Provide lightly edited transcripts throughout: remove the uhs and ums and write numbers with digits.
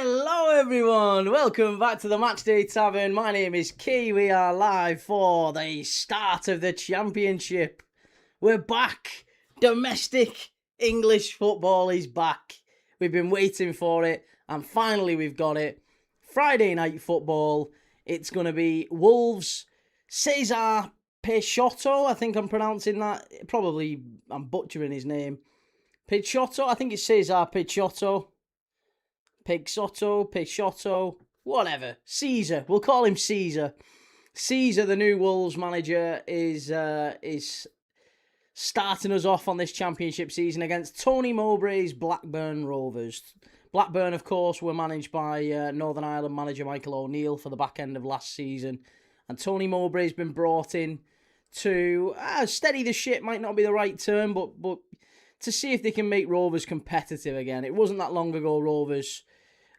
Hello everyone, welcome back to the Matchday Tavern. My name is Key. We are live for the start of the Championship. We're back. Domestic English football is back. We've been waiting for it and finally we've got it. Friday night football. It's going to be Wolves, César Peixoto, I think I'm pronouncing that. Probably I'm butchering his name. Peixoto, I think it's César Peixoto. Peixoto, whatever. César, we'll call him César. César, the new Wolves manager, is starting us off on this Championship season against Tony Mowbray's Blackburn Rovers. Blackburn, of course, were managed by Northern Ireland manager Michael O'Neill for the back end of last season. And Tony Mowbray's been brought in to steady the ship, might not be the right term, but to see if they can make Rovers competitive again. It wasn't that long ago Rovers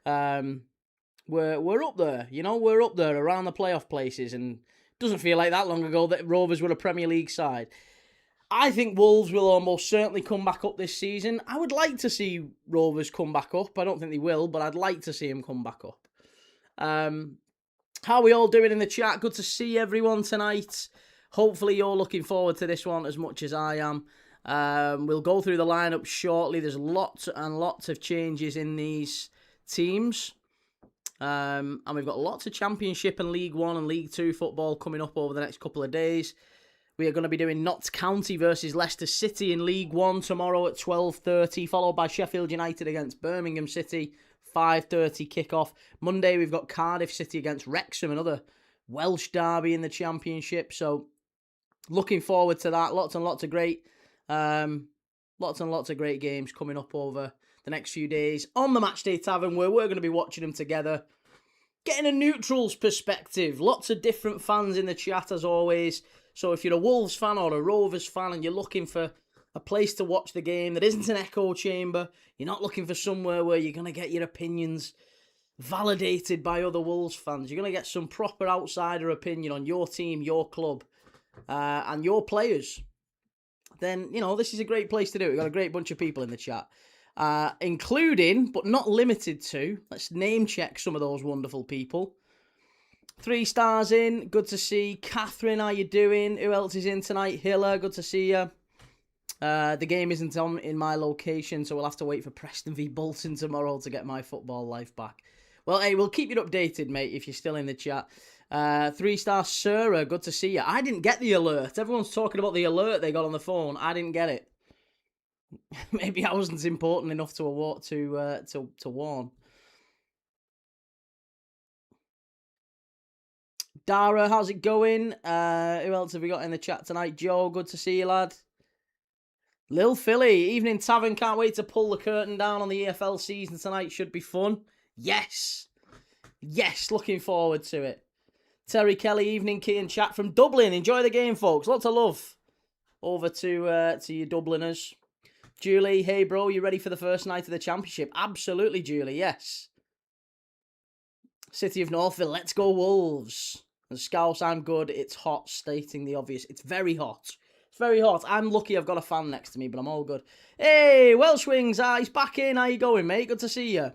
we're up there, we're up there around the playoff places, and it doesn't feel like that long ago that Rovers were a Premier League side. I think Wolves will almost certainly come back up this season. I would like to see Rovers come back up. I don't think they will, but I'd like to see them come back up. How are we all doing in the chat? Good to see everyone tonight. Hopefully you're looking forward to this one as much as I am. We'll go through the lineup shortly. There's lots and lots of changes in these teams. And we've got lots of Championship and League One and League Two football coming up over the next couple of days. We are going to be doing Notts County versus Leicester City in League One tomorrow at 12:30, followed by Sheffield United against Birmingham City, 5:30 kickoff. Monday we've got Cardiff City against Wrexham, another Welsh derby in the Championship. So looking forward to that. Lots and lots of great games coming up over the next few days on the Matchday Tavern, where we're going to be watching them together, getting a neutral's perspective. Lots of different fans in the chat as always. So if you're a Wolves fan or a Rovers fan and you're looking for a place to watch the game that isn't an echo chamber, you're not looking for somewhere where you're going to get your opinions validated by other Wolves fans, you're going to get some proper outsider opinion on your team, your club, and your players, then, this is a great place to do it. We've got a great bunch of people in the chat, including, but not limited to, let's name check some of those wonderful people. 3 stars in, good to see. Catherine, how you doing? Who else is in tonight? Hiller, good to see you. The game isn't on in my location, so we'll have to wait for Preston v Bolton tomorrow to get my football life back. Well, hey, we'll keep you updated, mate, if you're still in the chat. 3-star Sarah, good to see you. I didn't get the alert. Everyone's talking about the alert they got on the phone. I didn't get it. Maybe I wasn't important enough to warn. Dara, how's it going? Who else have we got in the chat tonight? Joe, good to see you, lad. Lil Philly, evening tavern, can't wait to pull the curtain down on the EFL season tonight. Should be fun. Yes, looking forward to it. Terry Kelly, evening key and chat from Dublin. Enjoy the game, folks. Lots of love over to you Dubliners. Julie, hey bro, you ready for the first night of the Championship? Absolutely, Julie, yes. City of Northville, let's go Wolves. And Scouse, I'm good. It's hot, stating the obvious. It's very hot. It's very hot. I'm lucky I've got a fan next to me, but I'm all good. Hey, Welsh Wings, he's back in. How you going, mate? Good to see you.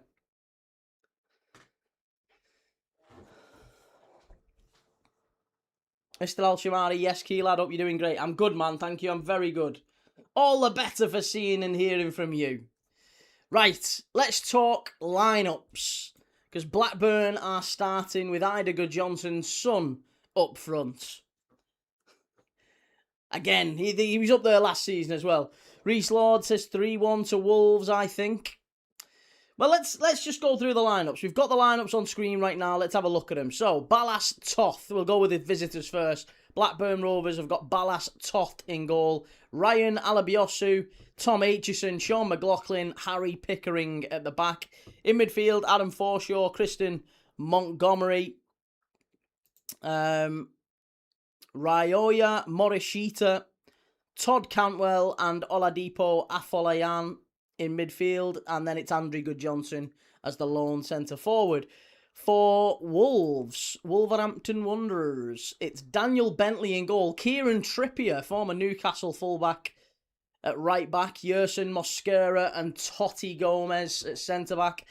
Mr. Al-Shamari, yes, key lad, hope you're doing great. I'm good, man, thank you, I'm very good. All the better for seeing and hearing from you. Right, let's talk lineups. Because Blackburn are starting with Ida Goodjohnson's son up front. Again, he was up there last season as well. Reece Lord says 3-1 to Wolves, I think. Well, let's just go through the lineups. We've got the lineups on screen right now. Let's have a look at them. So, Ballas Toth. We'll go with the visitors first. Blackburn Rovers have got Ballas Toth in goal. Ryan Alabiosu, Tom Aitchison, Sean McLaughlin, Harry Pickering at the back. In midfield, Adam Forshaw, Kristen Montgomery, Ryoya Morishita, Todd Cantwell, and Oladipo Afolayan in midfield, and then it's Andrew Goodjohnson as the lone centre forward. For Wolves, Wolverhampton Wanderers, it's Daniel Bentley in goal, Kieran Trippier, former Newcastle fullback, at right back, Yerson Mosquera and Totti Gomez at centre back.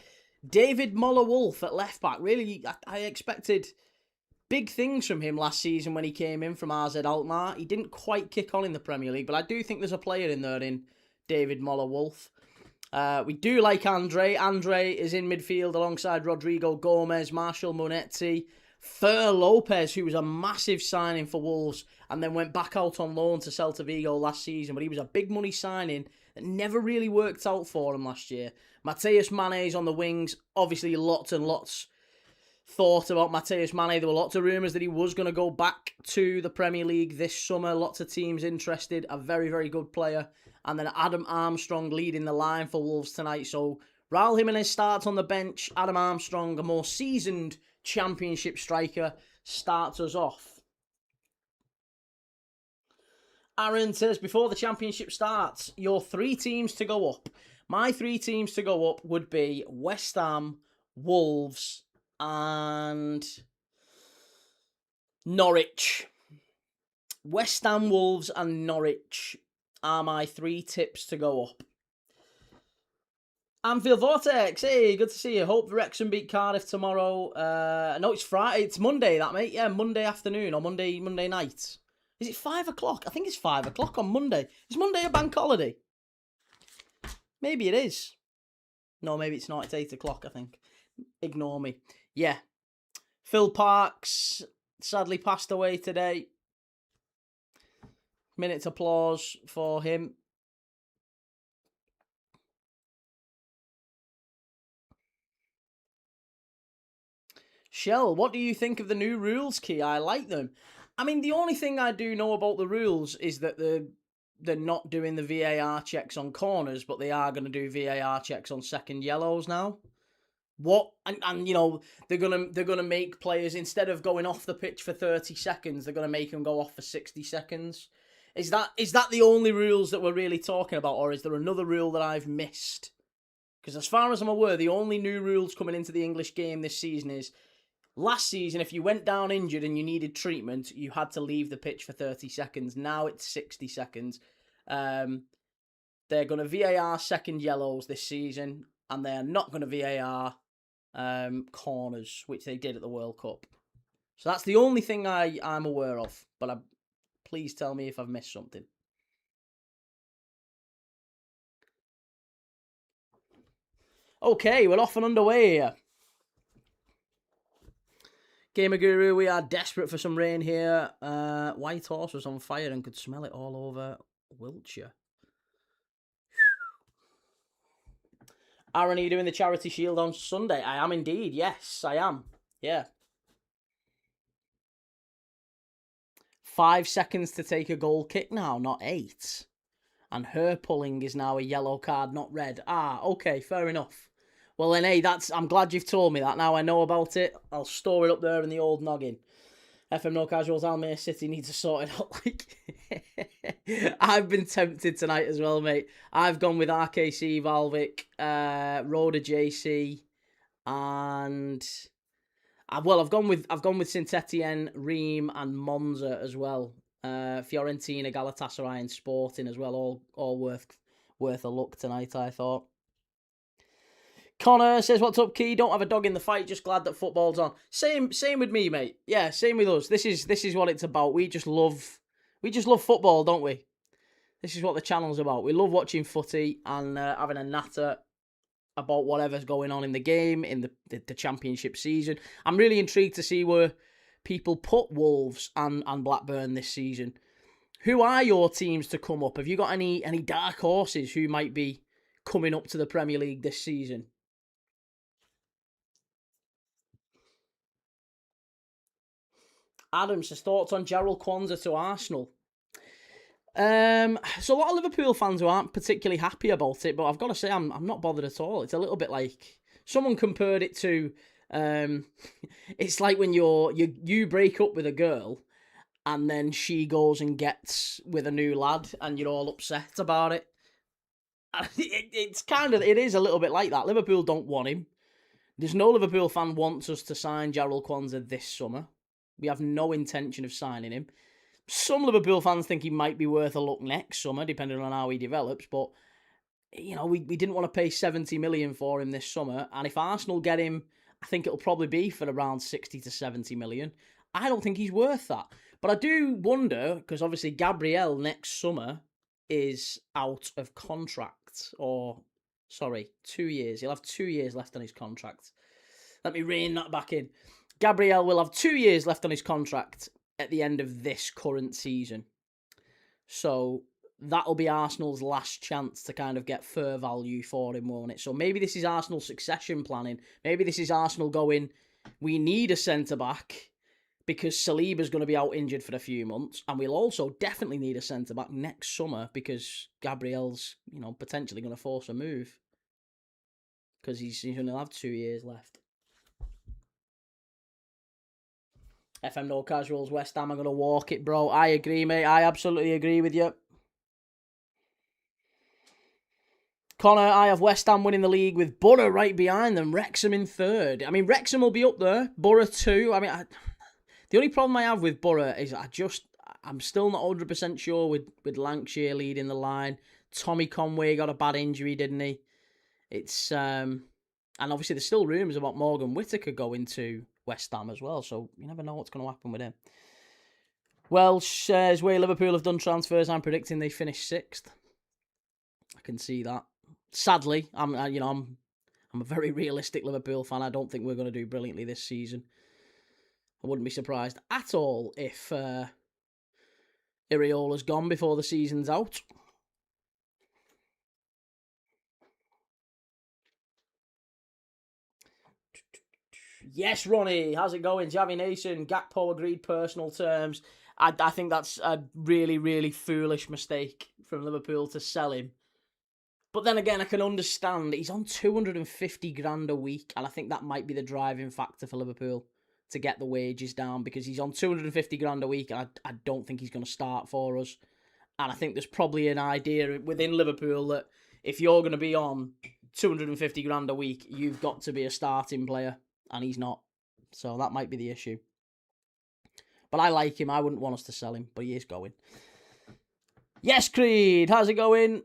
David Muller-Wolf at left-back. Really, I expected big things from him last season when he came in from RZ Alkmaar. He didn't quite kick on in the Premier League, but I do think there's a player in there in David Muller-Wolf. We do like Andre. Andre is in midfield alongside Rodrigo Gomez, Marshall Monetti, Fer Lopez, who was a massive signing for Wolves and then went back out on loan to Celta Vigo last season, but he was a big money signing that never really worked out for him last year. Mateus Mane's on the wings. Obviously, lots and lots thought about Mateus Mane. There were lots of rumours that he was going to go back to the Premier League this summer. Lots of teams interested. A very, very good player. And then Adam Armstrong leading the line for Wolves tonight. So Raul Jimenez starts on the bench. Adam Armstrong, a more seasoned Championship striker, starts us off. Aaron says, before the Championship starts, your 3 teams to go up. My 3 teams to go up would be West Ham, Wolves, and Norwich. West Ham, Wolves, and Norwich are my 3 tips to go up. Anfield Vortex, hey, good to see you. Hope Wrexham beat Cardiff tomorrow. No, it's Friday. It's Monday, that, mate. Yeah, Monday afternoon or Monday night. Is it 5 o'clock? I think it's 5 o'clock on Monday. Is Monday a bank holiday? Maybe it is. No, maybe it's not. It's 8 o'clock, I think. Ignore me. Yeah. Phil Parks sadly passed away today. Minute's applause for him. Shell, what do you think of the new rules, Key? I like them. I mean, the only thing I do know about the rules is that they're not doing the VAR checks on corners, but they are going to do VAR checks on second yellows now. What and you know they're gonna make players, instead of going off the pitch for 30 seconds, they're gonna make them go off for 60 seconds. Is that the only rules that we're really talking about, or is there another rule that I've missed? Because as far as I'm aware, the only new rules coming into the English game this season is, last season, if you went down injured and you needed treatment, you had to leave the pitch for 30 seconds. Now it's 60 seconds. They're going to VAR second yellows this season, and they're not going to VAR corners, which they did at the World Cup. So that's the only thing I'm aware of. But please tell me if I've missed something. Okay, we're off and underway here. Gamer Guru, we are desperate for some rain here. White Horse was on fire and could smell it all over Wiltshire. Aaron, are you doing the Charity Shield on Sunday? I am indeed. Yes, I am. Yeah. 5 seconds to take a goal kick now, not 8. And her pulling is now a yellow card, not red. Ah, okay, fair enough. Well then, hey, I'm glad you've told me that. Now I know about it. I'll store it up there in the old noggin. FM No Casuals, Almere City need to sort it out. Like, I've been tempted tonight as well, mate. I've gone with RKC, Valvik, Roda JC, and I've gone with Saint-Etienne, Reims, and Monza as well. Fiorentina, Galatasaray, and Sporting as well. All worth a look tonight, I thought. Connor says, "What's up, Key? Don't have a dog in the fight. Just glad that football's on." Same with me, mate. Yeah, same with us. This is what it's about. We just love football, don't we? This is what the channel's about. We love watching footy and having a natter about whatever's going on in the game, in the Championship season. I'm really intrigued to see where people put Wolves and Blackburn this season. Who are your teams to come up? Have you got any dark horses who might be coming up to the Premier League this season? Adam says, thoughts on Gerald Kwanzaa to Arsenal? So a lot of Liverpool fans who aren't particularly happy about it, but I've got to say I'm not bothered at all. It's a little bit like, someone compared it to, it's like when you break up with a girl and then she goes and gets with a new lad and you're all upset about it. It is a little bit like that. Liverpool don't want him. There's no Liverpool fan wants us to sign Gerald Kwanzaa this summer. We have no intention of signing him. Some Liverpool fans think he might be worth a look next summer, depending on how he develops, but we didn't want to pay 70 million for him this summer. And if Arsenal get him, I think it'll probably be for around 60 to 70 million. I don't think he's worth that. But I do wonder, because obviously Gabriel next summer is out of contract. 2 years. He'll have 2 years left on his contract. Let me rein that back in. Gabriel will have 2 years left on his contract at the end of this current season. So that'll be Arsenal's last chance to kind of get fair value for him, won't it? So maybe this is Arsenal succession planning. Maybe this is Arsenal going, we need a centre-back because Saliba's going to be out injured for a few months, and we'll also definitely need a centre-back next summer because Gabriel's, potentially going to force a move because he's going to have 2 years left. FM No Casuals, West Ham are going to walk it, bro. I agree, mate. I absolutely agree with you. Connor, I have West Ham winning the league with Borough right behind them. Wrexham in third. I mean, Wrexham will be up there. Borough too. I mean, the only problem I have with Borough is I'm still not 100% sure with Lancashire leading the line. Tommy Conway got a bad injury, didn't he? It's and obviously there's still rumours about Morgan Whittaker going to West Ham as well, so you never know what's going to happen with him. Welsh says, where Liverpool have done transfers, I'm predicting they finish 6th. I can see that. Sadly, I'm a very realistic Liverpool fan. I don't think we're going to do brilliantly this season. I wouldn't be surprised at all if Iriola's gone before the season's out. Yes, Ronnie, how's it going? Javi Nation, Gakpo agreed personal terms. I think that's a really, really foolish mistake from Liverpool to sell him. But then again, I can understand he's on 250 grand a week, and I think that might be the driving factor for Liverpool to get the wages down because he's on 250 grand a week, and I don't think he's going to start for us. And I think there's probably an idea within Liverpool that if you're going to be on 250 grand a week, you've got to be a starting player, and he's not. So that might be the issue. But I like him. I wouldn't want us to sell him, but he is going. Yes, Creed, how's it going?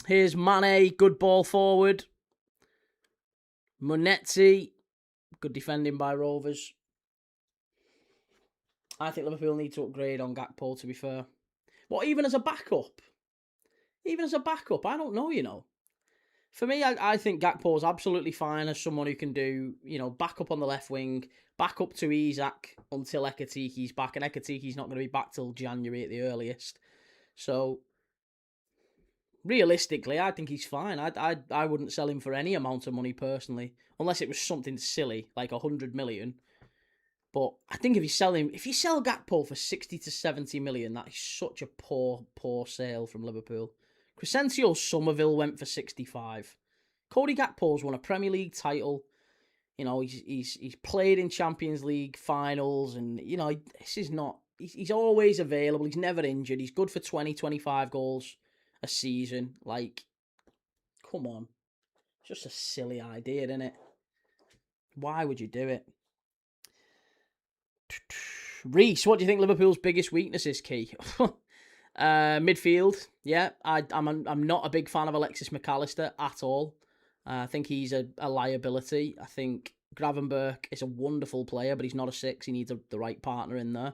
Here's Mane, good ball forward. Munetzi, good defending by Rovers. I think Liverpool need to upgrade on Gakpo, to be fair. What, even as a backup? Even as a backup, I don't know, For me, I think Gakpo is absolutely fine as someone who can do, back up on the left wing, back up to Isak until Ekatiki's back, and Ekatiki's not going to be back till January at the earliest. So realistically, I think he's fine. I wouldn't sell him for any amount of money personally, unless it was something silly like 100 million. But I think if you sell Gakpo for 60 to 70 million, that is such a poor sale from Liverpool. Crescencio Somerville went for 65. Cody Gakpo's won a Premier League title. He's played in Champions League finals, and this is not. He's always available. He's never injured. He's good for 20, 25 goals a season. Like, come on. It's just a silly idea, isn't it? Why would you do it? Reese, what do you think Liverpool's biggest weakness is, Key? Midfield. Yeah, I'm not a big fan of Alexis McAllister at all. I think he's a liability. I think Gravenberch is a wonderful player, but he's not a 6. He needs the right partner in there.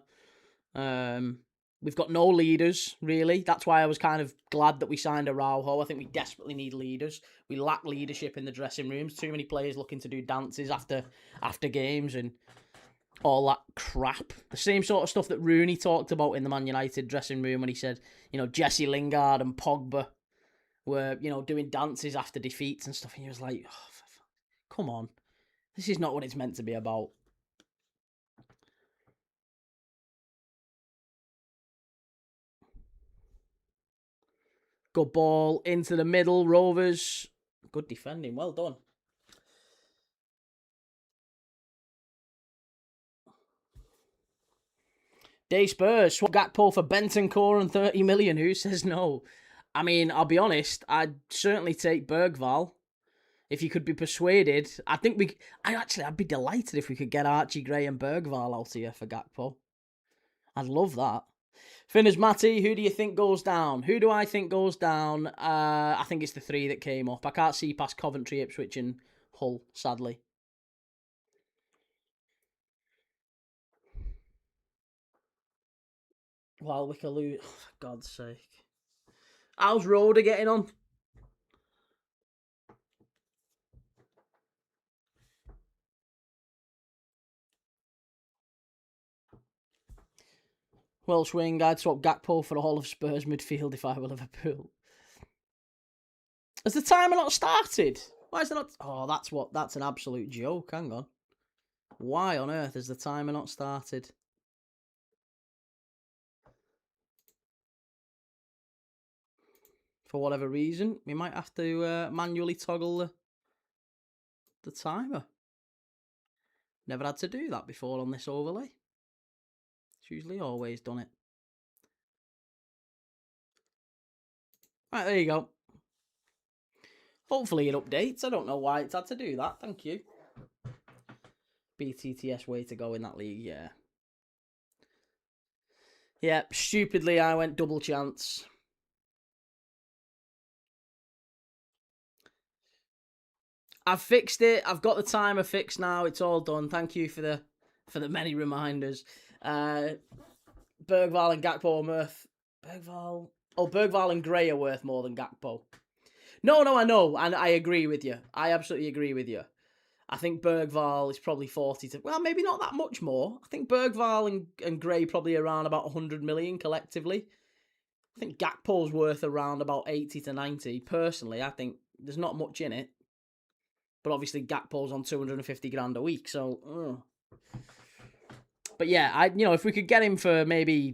We've got no leaders, really. That's why I was kind of glad that we signed a RAUL. I think we desperately need leaders. We lack leadership in the dressing rooms. Too many players looking to do dances after games and all that crap. The same sort of stuff that Rooney talked about in the Man United dressing room when he said, Jesse Lingard and Pogba were, doing dances after defeats and stuff. And he was like, come on. This is not what it's meant to be about. Good ball into the middle. Rovers. Good defending. Well done. Day Spurs. Swap Gakpo for Bentancur and 30 million. Who says no? I mean, I'll be honest. I'd certainly take Bergvall. If you could be persuaded. I'd be delighted if we could get Archie Gray and Bergvall out here for Gakpo. I'd love that. Finners Matty, who do you think goes down? Who do I think goes down? I think it's the 3 that came up. I can't see past Coventry, Ipswich and Hull, sadly. While we can lose... Oh, for God's sake. How's Rhoda getting on? Welsh wing, I'd swap Gakpo for all of Spurs midfield if I were Liverpool. Has the timer not started? Why is it not... Oh, that's an absolute joke. Hang on. Why on earth has the timer not started? For whatever reason, we might have to manually toggle the timer. Never had to do that before on this overlay. It's usually always done it. Right, there you go. Hopefully it updates. I don't know why it's had to do that. Thank you. BTTS way to go in that league, yeah. Yeah, stupidly I went double chance. I've fixed it. I've got the timer fixed now. It's all done. Thank you for the many reminders. Bergval and Gakpo are worth... Bergval and Gray are worth more than Gakpo. No, I know, and I agree with you. I absolutely agree with you. I think Bergval is probably 40 to... Well, maybe not that much more. I think Bergval and Gray probably around about 100 million collectively. I think Gakpo's worth around about 80 to 90. Personally, I think there's not much in it. But obviously Gakpo's on 250 grand a week, so... But yeah, if we could get him for maybe...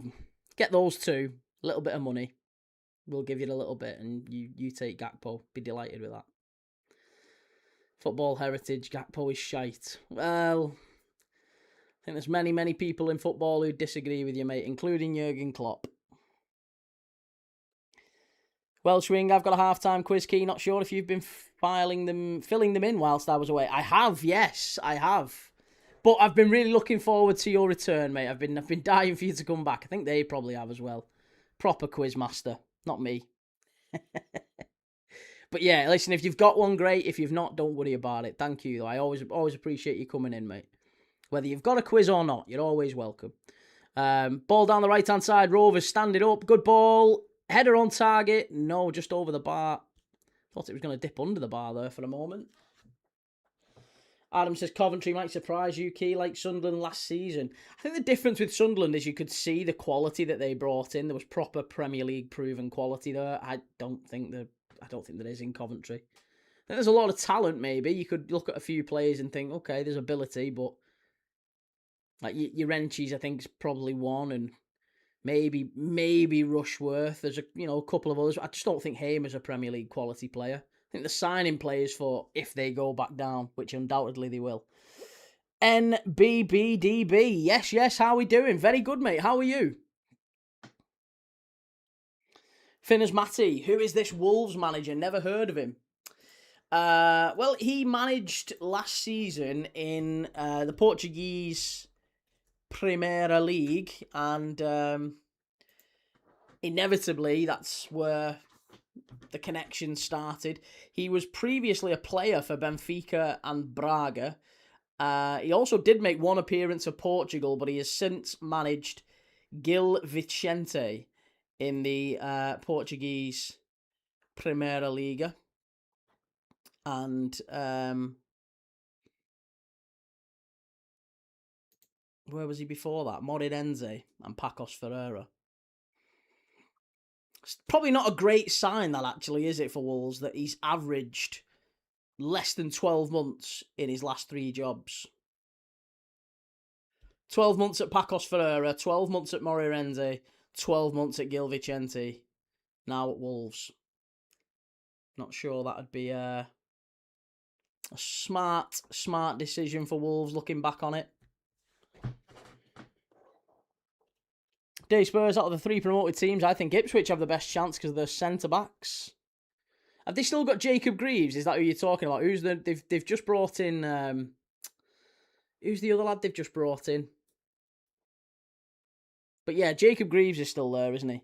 Get those two, a little bit of money. We'll give you a little bit, and you take Gakpo. Be delighted with that. Football heritage, Gakpo is shite. Well, I think there's many people in football who disagree with you, mate, including Jurgen Klopp. Welsh wing, I've got a half-time quiz key. Not sure if you've been filling them in whilst I was away. I have, yes, I have. But I've been really looking forward to your return, mate. I've been dying for you to come back. I think they probably have as well. Proper quiz master, not me. But yeah, listen, if you've got one, great. If you've not, don't worry about it. Thank you, though. I always appreciate you coming in, mate. Whether you've got a quiz or not, you're always welcome. Ball down the right-hand side. Rovers standing up. Good ball. Header on target. No, just over the bar. Thought it was going to dip under the bar there for a moment. Adam says Coventry might surprise you, Key, like Sunderland last season. I think the difference with Sunderland is you could see the quality that they brought in. There was proper Premier League proven quality there. I don't think there is in Coventry. I think there's a lot of talent, maybe. You could look at a few players and think, okay, there's ability, but like your Renchies, I think, is probably one, and maybe Rushworth. There's a couple of others. I just don't think Hamer's a Premier League quality player. I think the signing players for if they go back down, which undoubtedly they will. NBBDB. Yes, how are we doing? Very good, mate. How are you? Finners Matty, who is this Wolves manager? Never heard of him. Well, he managed last season in the Portuguese Primeira League, and inevitably that's where the connection started. He was previously a player for Benfica and Braga. He also did make one appearance for Portugal, but he has since managed Gil Vicente in the Portuguese Primeira Liga. And where was he before that? Molineux and Pacos Ferreira. It's probably not a great sign, that actually, is it, for Wolves, that he's averaged less than 12 months in his last 3 jobs. 12 months at Pacos Ferreira, 12 months at Molineux, 12 months at Gil Vicente, now at Wolves. Not sure that would be a smart decision for Wolves looking back on it. Day Spurs, out of the 3 promoted teams, I think Ipswich have the best chance because of their centre-backs. Have they still got Jacob Greaves? Is that who you're talking about? They've just brought in... who's the other lad they've just brought in? But yeah, Jacob Greaves is still there, isn't he?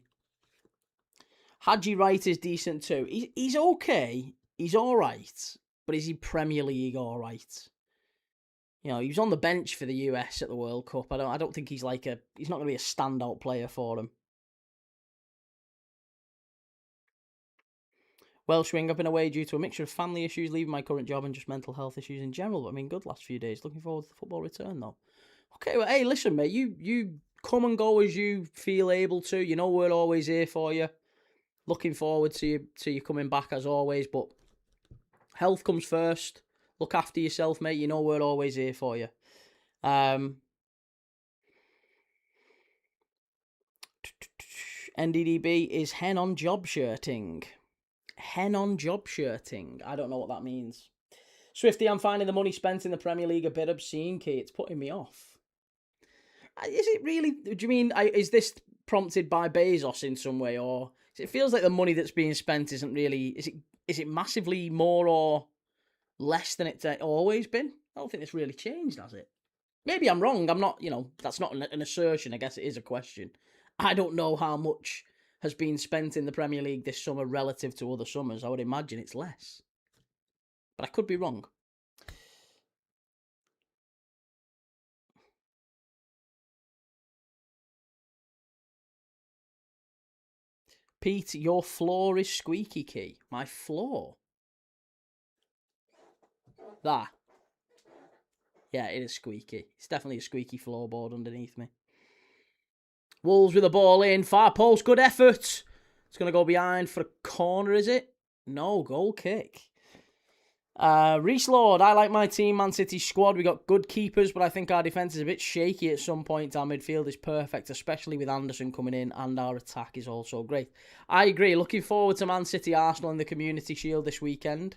Haji Wright is decent too. He's okay. He's all right. But is he Premier League all right? You know, he was on the bench for the US at the World Cup. I don't think he's not going to be a standout player for them. Welsh wing, I've been away due to a mixture of family issues, leaving my current job, and just mental health issues in general. But I mean, good last few days. Looking forward to the football return, though. Okay, well, hey, listen, mate. You come and go as you feel able to. You know we're always here for you. Looking forward to you coming back as always. But health comes first. Look after yourself, mate. You know we're always here for you. NDDB is hen on job shirting. Hen on job shirting. I don't know what that means. Swifty, I'm finding the money spent in the Premier League a bit obscene, Key. It's putting me off. Is it really? Do you mean, is this prompted by Bezos in some way? Or it feels like the money that's being spent isn't really... Is it massively more or less than it's always been? I don't think it's really changed, has it? Maybe I'm wrong. I'm not, that's not an assertion. I guess it is a question. I don't know how much has been spent in the Premier League this summer relative to other summers. I would imagine it's less. But I could be wrong. Pete, your floor is squeaky, Key. My floor? That. Yeah, it is squeaky. It's definitely a squeaky floorboard underneath me. Wolves with the ball in. Far post. Good effort. It's going to go behind for a corner, is it? No, goal kick. Reece Lord, I like my team, Man City squad. We got good keepers, but I think our defence is a bit shaky at some point. Our midfield is perfect, especially with Anderson coming in, and our attack is also great. I agree. Looking forward to Man City Arsenal in the Community Shield this weekend.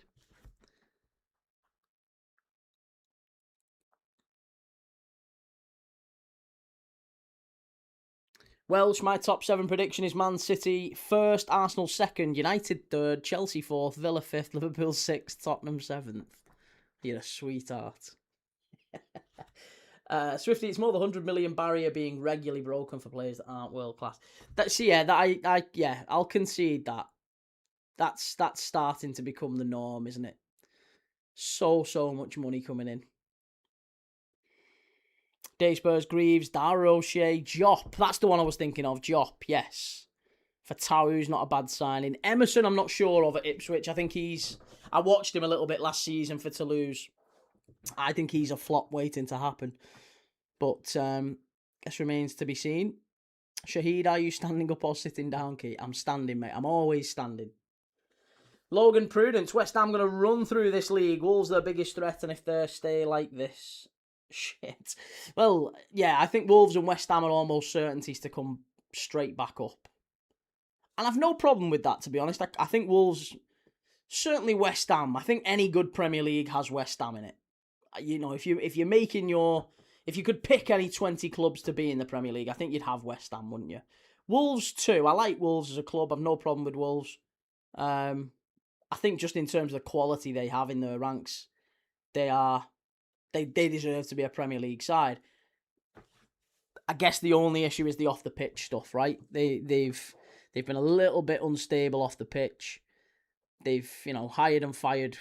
Welsh, my top 7 prediction is Man City first, Arsenal second, United third, Chelsea fourth, Villa fifth, Liverpool sixth, Tottenham 7th. You're a sweetheart. Swifty, it's more the 100 million barrier being regularly broken for players that aren't world class. I'll concede that. That's starting to become the norm, isn't it? So much money coming in. Day Spurs, Greaves, Dara O'Shea, Jop. That's the one I was thinking of. Jop, yes. For Tau's not a bad signing. Emerson, I'm not sure of at Ipswich. I think I watched him a little bit last season for Toulouse. I think he's a flop waiting to happen. But guess remains to be seen. Shahid, are you standing up or sitting down, Kate? I'm standing, mate. I'm always standing. Logan Prudence, West Ham going to run through this league. Wolves their biggest threat, and if they stay like this... Shit. Well, yeah, I think Wolves and West Ham are almost certainties to come straight back up. And I've no problem with that, to be honest. I think Wolves, certainly West Ham, I think any good Premier League has West Ham in it. You know, if you could pick any 20 clubs to be in the Premier League, I think you'd have West Ham, wouldn't you? Wolves too. I like Wolves as a club. I've no problem with Wolves. I think just in terms of the quality they have in their ranks, they deserve to be a Premier League side. I guess the only issue is the off the pitch stuff, right? They've been a little bit unstable off the pitch. They've hired and fired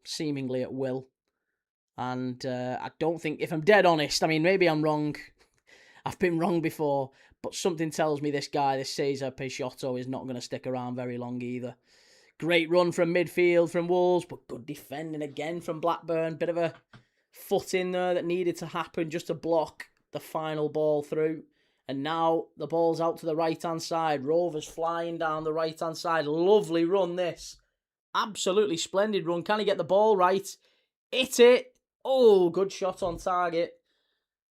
seemingly at will, and I don't think, if I'm dead honest, I mean maybe I'm wrong. I've been wrong before, but something tells me this César Peixoto, is not going to stick around very long either. Great run from midfield from Wolves, but good defending again from Blackburn. Bit of a foot in there that needed to happen just to block the final ball through. And now the ball's out to the right-hand side. Rovers flying down the right-hand side. Lovely run, this. Absolutely splendid run. Can he get the ball right? Hit it. Oh, good shot on target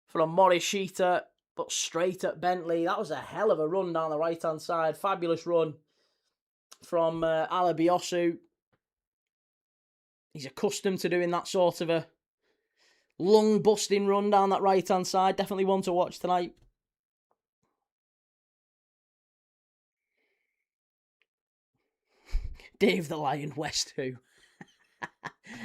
from Morishita, but straight at Bentley. That was a hell of a run down the right-hand side. Fabulous run from Alabiosu. He's accustomed to doing that sort of a lung busting run down that right hand side. Definitely one to watch tonight. Dave the Lion, West who?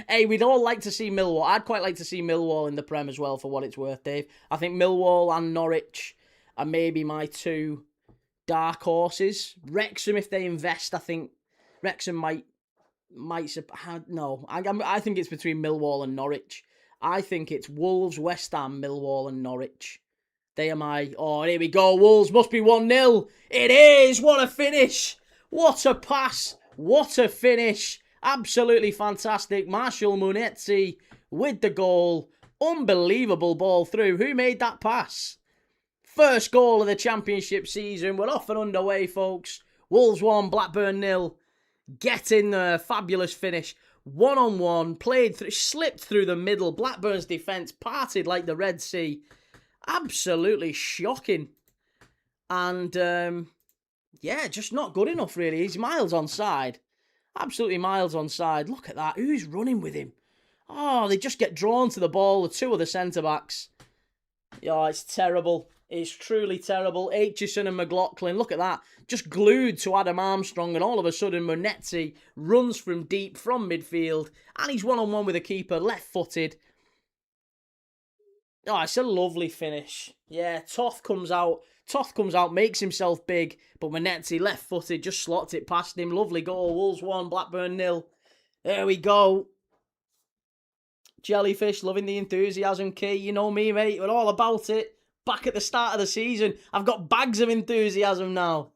Hey, we'd all like to see Millwall. I'd quite like to see Millwall in the Prem as well, for what it's worth, Dave. I think Millwall and Norwich are maybe my two dark horses. Wrexham, if they invest, I think Wrexham might no. I think it's between Millwall and Norwich. I think it's Wolves, West Ham, Millwall and Norwich. They are my... Oh, here we go. Wolves must be 1-0. It is. What a finish. What a pass. What a finish. Absolutely fantastic. Marshall Munetzi with the goal. Unbelievable ball through. Who made that pass? First goal of the Championship season. We're off and underway, folks. Wolves 1, Blackburn 0. Get in there. Fabulous finish. 1-on-1. Played through, slipped through the middle. Blackburn's defence parted like the Red Sea. Absolutely shocking. And, yeah, just not good enough, really. He's miles onside. Absolutely miles onside. Look at that. Who's running with him? Oh, they just get drawn to the ball. The two of the centre-backs. Yeah, it's terrible. It's truly terrible. Aitchison and McLaughlin, look at that. Just glued to Adam Armstrong, and all of a sudden Munetzi runs from deep, from midfield, and he's one-on-one with the keeper, left-footed. Oh, it's a lovely finish. Yeah, Toth comes out, makes himself big, but Munetzi, left-footed, just slots it past him. Lovely goal. Wolves 1, Blackburn 0. There we go. Jellyfish, loving the enthusiasm, Key. You know me, mate. We're all about it. Back at the start of the season. I've got bags of enthusiasm now.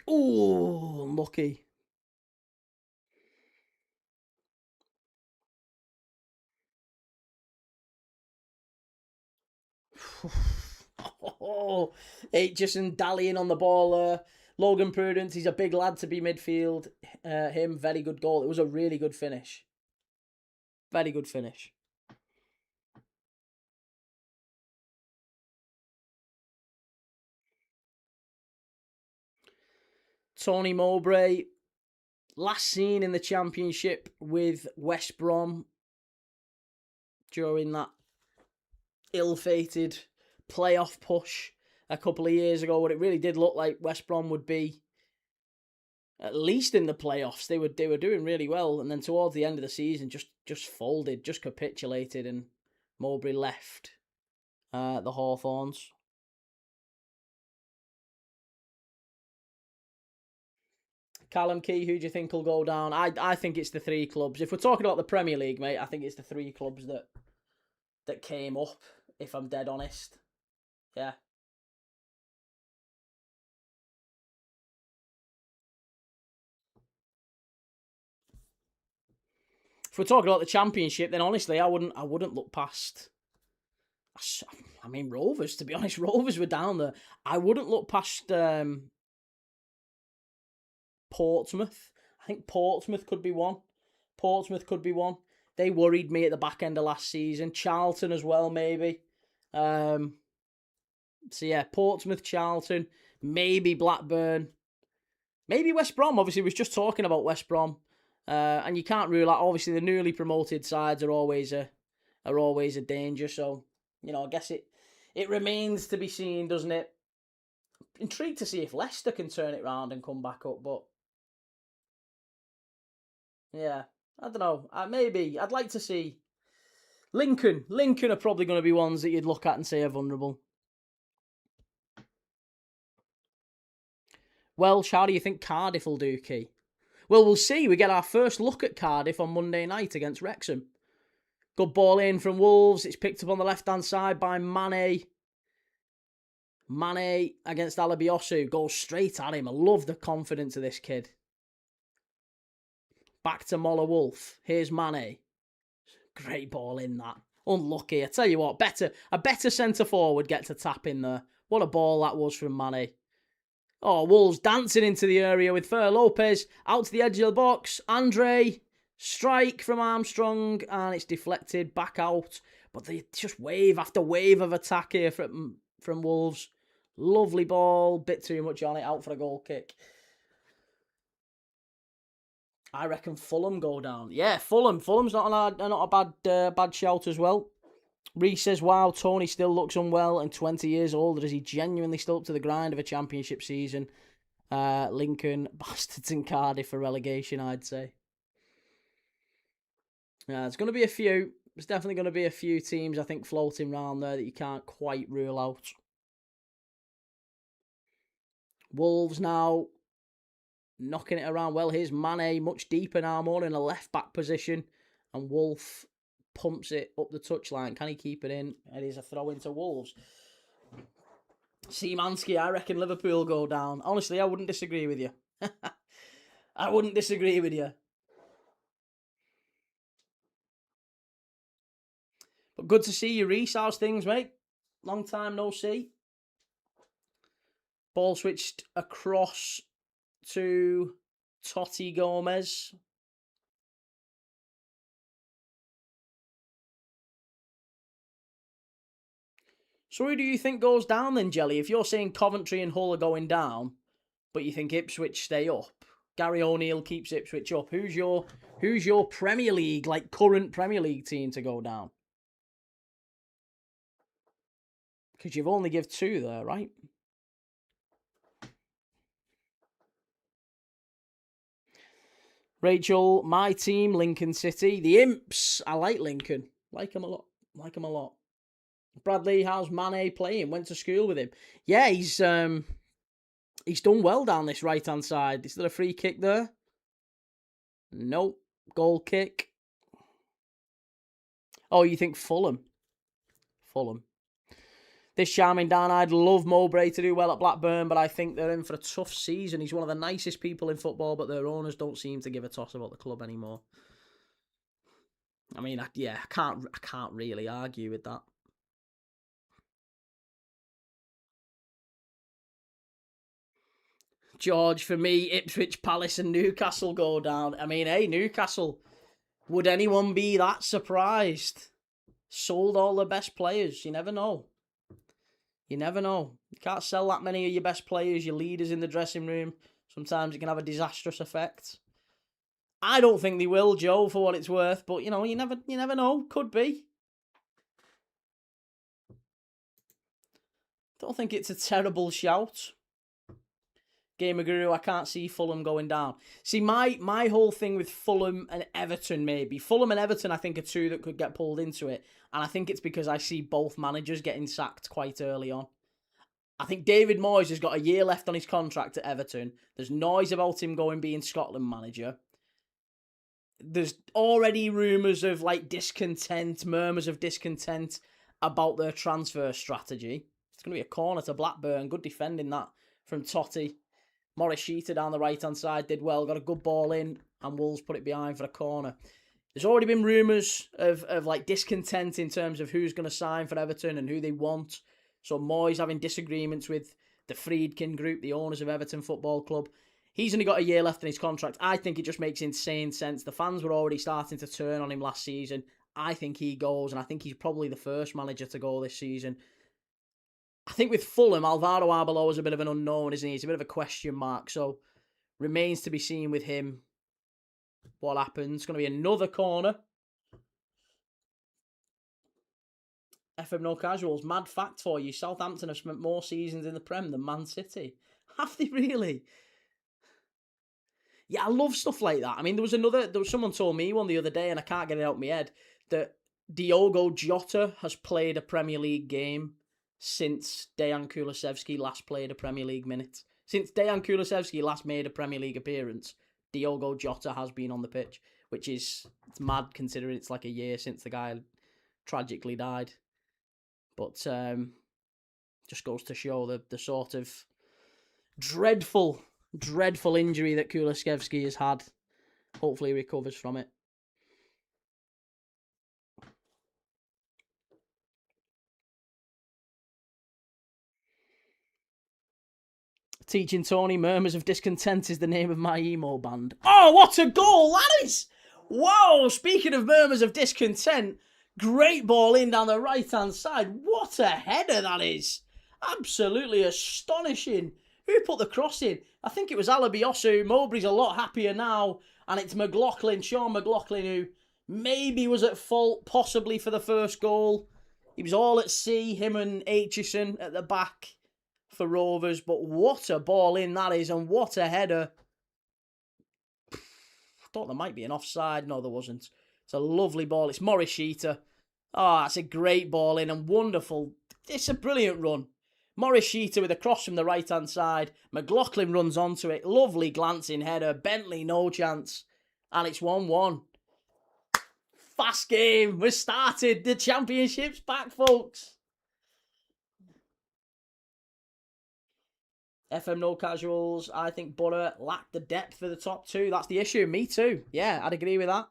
Oh, unlucky. Oh, Aitchison dallying on the ball. Logan Prudence, he's a big lad to be midfield. Him, very good goal. It was a really good finish. Very good finish. Tony Mowbray, last seen in the Championship with West Brom during that ill-fated playoff push a couple of years ago, where it really did look like West Brom would be at least in the playoffs. They were doing really well, and then towards the end of the season, just folded, just capitulated, and Mowbray left the Hawthorns. Callum Key, who do you think will go down? I think it's the three clubs. If we're talking about the Premier League, mate, I think it's the three clubs that came up, if I'm dead honest. Yeah. If we're talking about the Championship, then honestly, I wouldn't look past. I mean, Rovers. To be honest, Rovers were down there. I wouldn't look past Portsmouth. I think Portsmouth could be one. They worried me at the back end of last season. Charlton as well, maybe. So yeah, Portsmouth, Charlton, maybe Blackburn, maybe West Brom. Obviously, we was just talking about West Brom, and you can't rule out. Obviously, the newly promoted sides are always a danger. So I guess it remains to be seen, doesn't it? Intrigued to see if Leicester can turn it round and come back up, but yeah, I don't know. Maybe I'd like to see Lincoln. Lincoln are probably going to be ones that you'd look at and say are vulnerable. Welsh, how do you think Cardiff will do, Key? Well, we'll see. We get our first look at Cardiff on Monday night against Wrexham. Good ball in from Wolves. It's picked up on the left-hand side by Mane. Mane against Alabiosu. Goes straight at him. I love the confidence of this kid. Back to Mola Wolf. Here's Mane. Great ball in that. Unlucky. I tell you what, a better centre-forward get to tap in there. What a ball that was from Mane. Oh, Wolves dancing into the area with Fer Lopez. Out to the edge of the box. Andre. Strike from Armstrong. And it's deflected back out. But they just wave after wave of attack here from Wolves. Lovely ball. Bit too much on it. Out for a goal kick. I reckon Fulham go down. Yeah, Fulham. Fulham's not a bad shout as well. Reese says, wow, Tony still looks unwell and 20 years older. Is he genuinely still up to the grind of a championship season? Lincoln, Bastards and Cardiff for relegation, I'd say. There's going to be a few. There's definitely going to be a few teams, I think, floating around there that you can't quite rule out. Wolves now knocking it around. Well, here's Mane, much deeper now, more in a left-back position. And Wolf pumps it up the touchline. Can he keep it in? It is a throw into Wolves. Szymanski, I reckon Liverpool go down. Honestly, I wouldn't disagree with you. I wouldn't disagree with you. But good to see you, Reese. How's things, mate? Long time no see. Ball switched across to Totti Gomez. So who do you think goes down then, Jelly? If you're saying Coventry and Hull are going down, but you think Ipswich stay up, Gary O'Neill keeps Ipswich up. Who's your Premier League, like current Premier League team to go down? Because you've only give 2 there, right? Rachel, my team, Lincoln City. The Imps, I like Lincoln. Like them a lot. Bradley, how's Mane playing? Went to school with him. Yeah, he's done well down this right-hand side. Is there a free kick there? Nope. Goal kick. Oh, you think Fulham? Fulham. This charming Dan, I'd love Mowbray to do well at Blackburn, but I think they're in for a tough season. He's one of the nicest people in football, but their owners don't seem to give a toss about the club anymore. I mean, I can't really argue with that. George, for me, Ipswich, Palace and Newcastle go down. I mean, hey, Newcastle, would anyone be that surprised? Sold all the best players. You never know. You never know. You can't sell that many of your best players, your leaders in the dressing room. Sometimes it can have a disastrous effect. I don't think they will, Joe, for what it's worth, but you never know. Could be. Don't think it's a terrible shout. Gamer Guru, I can't see Fulham going down. See, my whole thing with Fulham and Everton, maybe. Fulham and Everton, I think, are 2 that could get pulled into it. And I think it's because I see both managers getting sacked quite early on. I think David Moyes has got a year left on his contract at Everton. There's noise about him being Scotland manager. There's already rumours of murmurs of discontent about their transfer strategy. It's going to be a corner to Blackburn. Good defending that from Totti. Morris Sheeter down the right-hand side did well, got a good ball in, and Wolves put it behind for a corner. There's already been rumours of discontent in terms of who's going to sign for Everton and who they want. So Moyes having disagreements with the Friedkin group, the owners of Everton Football Club. He's only got a year left in his contract. I think it just makes insane sense. The fans were already starting to turn on him last season. I think he goes, and I think he's probably the first manager to go this season. I think with Fulham, Alvaro Arbeloa is a bit of an unknown, isn't he? He's a bit of a question mark. So, remains to be seen with him what happens. It's going to be another corner. FM No Casuals, mad fact for you. Southampton have spent more seasons in the Prem than Man City. Have they really? Yeah, I love stuff like that. I mean, there was someone told me one the other day, and I can't get it out of my head, that Diogo Jota has played a Premier League game since Dejan Kulusevski last played a Premier League minute. Since Dejan Kulusevski last made a Premier League appearance, Diogo Jota has been on the pitch, which is it's mad considering it's like a year since the guy tragically died. But just goes to show the sort of dreadful injury that Kulusevski has had. Hopefully he recovers from it. Teaching Tony, murmurs of discontent is the name of my emo band. Oh, what a goal that is! Whoa, speaking of murmurs of discontent, great ball in down the right-hand side. What a header that is! Absolutely astonishing. Who put the cross in? I think it was Alabiosu. Mowbray's a lot happier now. And it's McLaughlin, Sean McLaughlin, who maybe was at fault, possibly for the first goal. He was all at sea, him and Aitchison at the back for Rovers. But what a ball in that is, and what a header. I thought there might be an offside. No, there wasn't. It's a lovely ball. It's Morishita. Oh, that's a great ball in and wonderful. It's a brilliant run. Morishita with a cross from the right-hand side. McLaughlin runs onto it. Lovely glancing header. Bentley, no chance. And it's 1-1. Fast game. We're started. The championship's back, folks. FM no casuals. I think Borough lacked the depth for the top two. That's the issue. Me too. Yeah, I'd agree with that.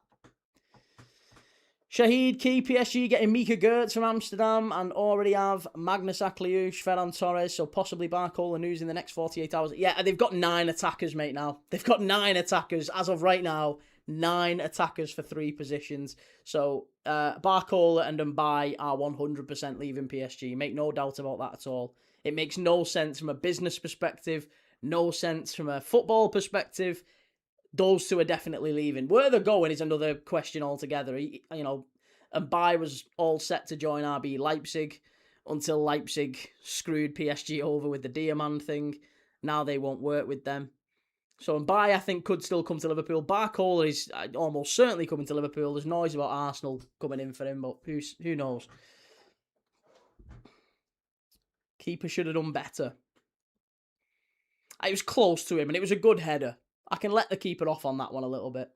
Shahid Key, PSG getting Mika Gertz from Amsterdam and already have Magnus Akliouche, Ferran Torres, so possibly Barcola news in the next 48 hours. Yeah, they've got 9 attackers, mate, now. They've got 9 attackers. As of right now, 9 attackers for 3 positions. So Barcola and Mbai are 100% leaving PSG. Make no doubt about that at all. It makes no sense from a business perspective, no sense from a football perspective. Those two are definitely leaving. Where they're going is another question altogether. Mbai was all set to join RB Leipzig until Leipzig screwed PSG over with the Diamond thing. Now they won't work with them. So Mbai, I think, could still come to Liverpool. Barcola is almost certainly coming to Liverpool. There's noise about Arsenal coming in for him, but who knows? Keeper should have done better. It was close to him, and it was a good header. I can let the keeper off on that one a little bit.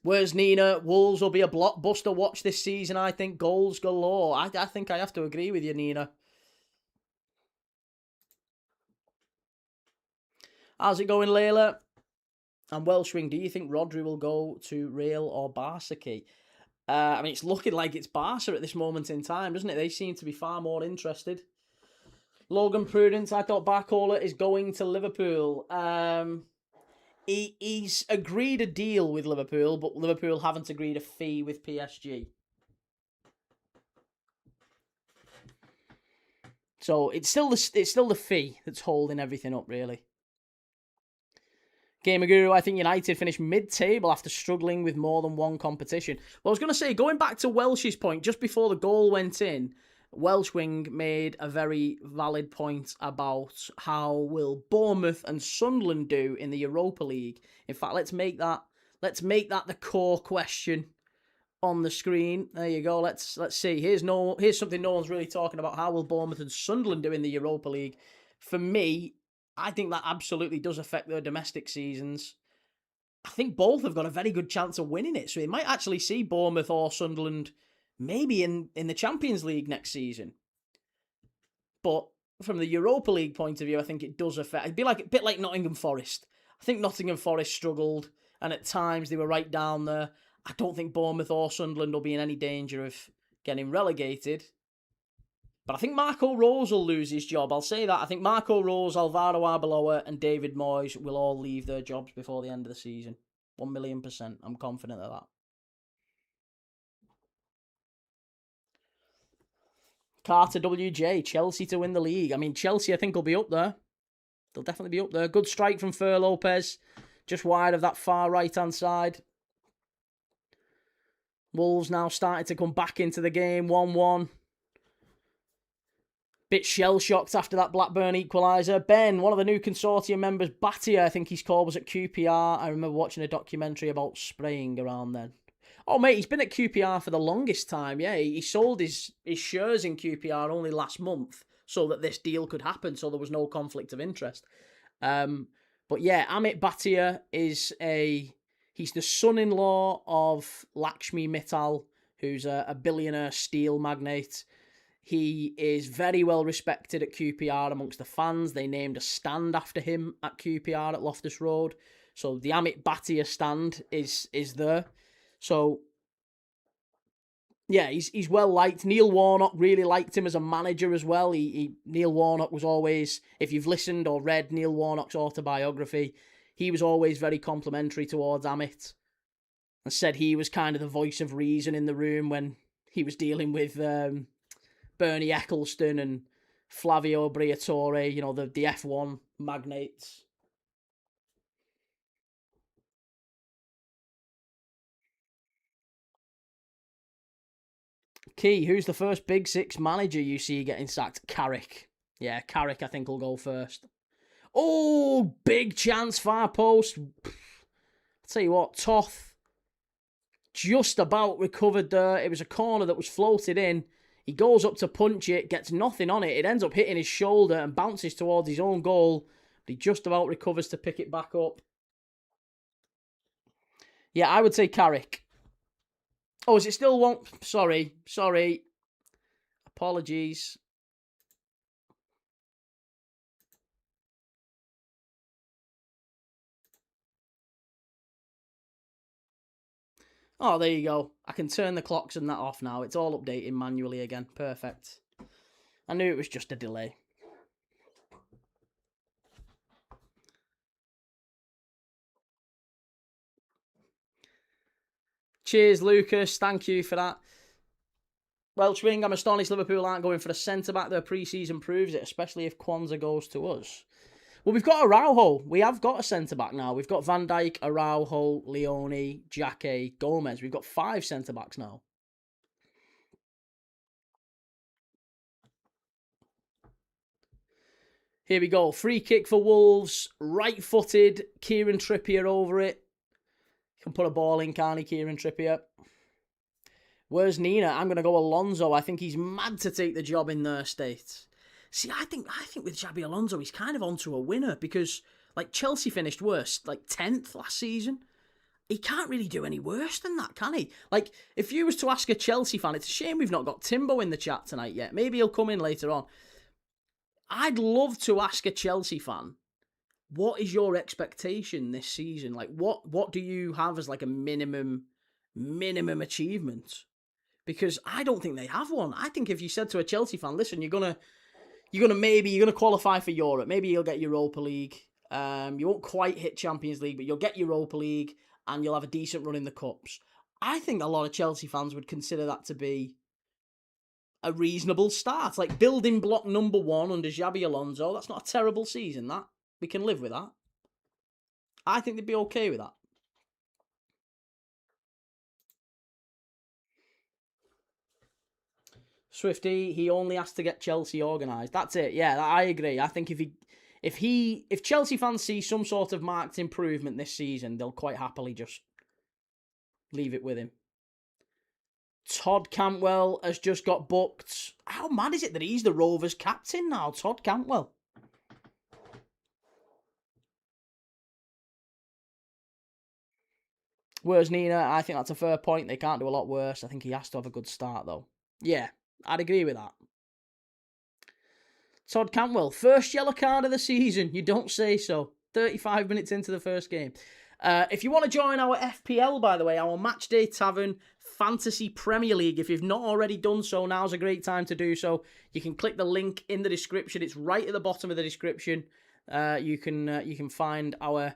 Where's Nina? Wolves will be a blockbuster watch this season, I think. Goals galore. I think I have to agree with you, Nina. How's it going, Layla? And Welshwing, do you think Rodri will go to Real or Barca? It's looking like it's Barca at this moment in time, doesn't it? They seem to be far more interested. Logan Prudence, I thought Barcola is going to Liverpool. He's agreed a deal with Liverpool, but Liverpool haven't agreed a fee with PSG. So it's still the fee that's holding everything up, really. Gamer Guru, I think United finished mid-table after struggling with more than one competition. Well, I was going to say, going back to Welsh's point, just before the goal went in, Welshwing made a very valid point about how will Bournemouth and Sunderland do in the Europa League. In fact, let's make that the core question on the screen. There you go. Let's see. Here's something no one's really talking about. How will Bournemouth and Sunderland do in the Europa League? For me, I think that absolutely does affect their domestic seasons. I think both have got a very good chance of winning it, so we might actually see Bournemouth or Sunderland maybe in the Champions League next season. But from the Europa League point of view, I think it does affect. It'd be a bit like Nottingham Forest. I think Nottingham Forest struggled, and at times they were right down there. I don't think Bournemouth or Sunderland will be in any danger of getting relegated. But I think Marco Rose will lose his job. I'll say that. I think Marco Rose, Alvaro Arbeloa, and David Moyes will all leave their jobs before the end of the season. 1,000,000%. I'm confident of that. Carter WJ, Chelsea to win the league. Chelsea, I think, will be up there. They'll definitely be up there. Good strike from Fer Lopez, just wide of that far right-hand side. Wolves now starting to come back into the game, 1-1. Bit shell-shocked after that Blackburn equaliser. Ben, one of the new consortium members, Batia, I think he's called, was at QPR. I remember watching a documentary about spraying around then. Oh, mate, he's been at QPR for the longest time, yeah. He sold his shares in QPR only last month so that this deal could happen, so there was no conflict of interest. But yeah, Amit Bhatia he's the son-in-law of Lakshmi Mittal, who's a billionaire steel magnate. He is very well respected at QPR amongst the fans. They named a stand after him at QPR at Loftus Road. So the Amit Bhatia stand is there. So, yeah, he's well liked. Neil Warnock really liked him as a manager as well. Neil Warnock was always, if you've listened or read Neil Warnock's autobiography, he was always very complimentary towards Amit and said he was kind of the voice of reason in the room when he was dealing with Bernie Eccleston and Flavio Briatore, the F1 magnates. Key, who's the first Big Six manager you see getting sacked? Carrick. Yeah, Carrick, I think, will go first. Oh, big chance, far post. I'll tell you what, Toth just about recovered there. It was a corner that was floated in. He goes up to punch it, gets nothing on it. It ends up hitting his shoulder and bounces towards his own goal. But he just about recovers to pick it back up. Yeah, I would say Carrick. Oh, is it still one? Sorry. Apologies. Oh, there you go. I can turn the clocks and that off now. It's all updating manually again. Perfect. I knew it was just a delay. Cheers, Lucas. Thank you for that. Welsh Wing, I'm astonished Liverpool aren't going for a centre-back. Their pre-season proves it, especially if Kwanzaa goes to us. Well, we've got Araujo. We have got a centre-back now. We've got Van Dijk, Araujo, Leone, Jake, Gomez. We've got 5 centre-backs now. Here we go. Free kick for Wolves. Right-footed. Kieran Trippier over it. Can put a ball in, can't he, Kieran Trippier? Where's Nina? I'm going to go Alonso. I think he's mad to take the job in their state. See, I think with Xabi Alonso, he's kind of onto a winner because, like, Chelsea finished worst, like 10th last season. He can't really do any worse than that, can he? Like, if you was to ask a Chelsea fan, it's a shame we've not got Timbo in the chat tonight yet. Maybe he'll come in later on. I'd love to ask a Chelsea fan, what is your expectation this season? Like, what do you have as like a minimum achievement? Because I don't think they have one. I think if you said to a Chelsea fan, listen, you're gonna qualify for Europe. Maybe you'll get Europa League. You won't quite hit Champions League, but you'll get Europa League and you'll have a decent run in the cups. I think a lot of Chelsea fans would consider that to be a reasonable start. Like building block number 1 under Xabi Alonso. That's not a terrible season, that. We can live with that. I think they'd be okay with that. Swifty, he only has to get Chelsea organised. That's it. Yeah, I agree. I think if Chelsea fans see some sort of marked improvement this season, they'll quite happily just leave it with him. Todd Cantwell has just got booked. How mad is it that he's the Rovers captain now, Todd Cantwell? Whereas Nina, I think that's a fair point. They can't do a lot worse. I think he has to have a good start, though. Yeah, I'd agree with that. Todd Cantwell, first yellow card of the season. You don't say so. 35 minutes into the first game. If you want to join our FPL, by the way, our Matchday Tavern Fantasy Premier League, if you've not already done so, now's a great time to do so. You can click the link in the description. It's right at the bottom of the description. You can find our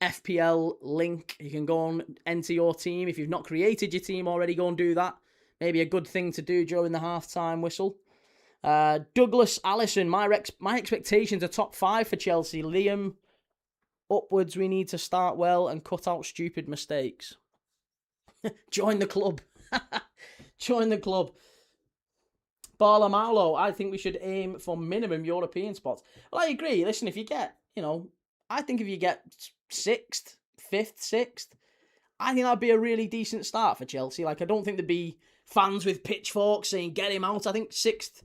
FPL link. You can go and enter your team. If you've not created your team already, go and do that. Maybe a good thing to do during the half-time whistle. Douglas Allison, my expectations are top 5 for Chelsea. Liam, upwards, we need to start well and cut out stupid mistakes. Join the club. Join the club. Barlamalo, I think we should aim for minimum European spots. Well, I agree. Listen, if you get, I think if you get 6th, 5th, 6th, I think that'd be a really decent start for Chelsea. Like, I don't think there'd be fans with pitchforks saying, get him out. I think 6th,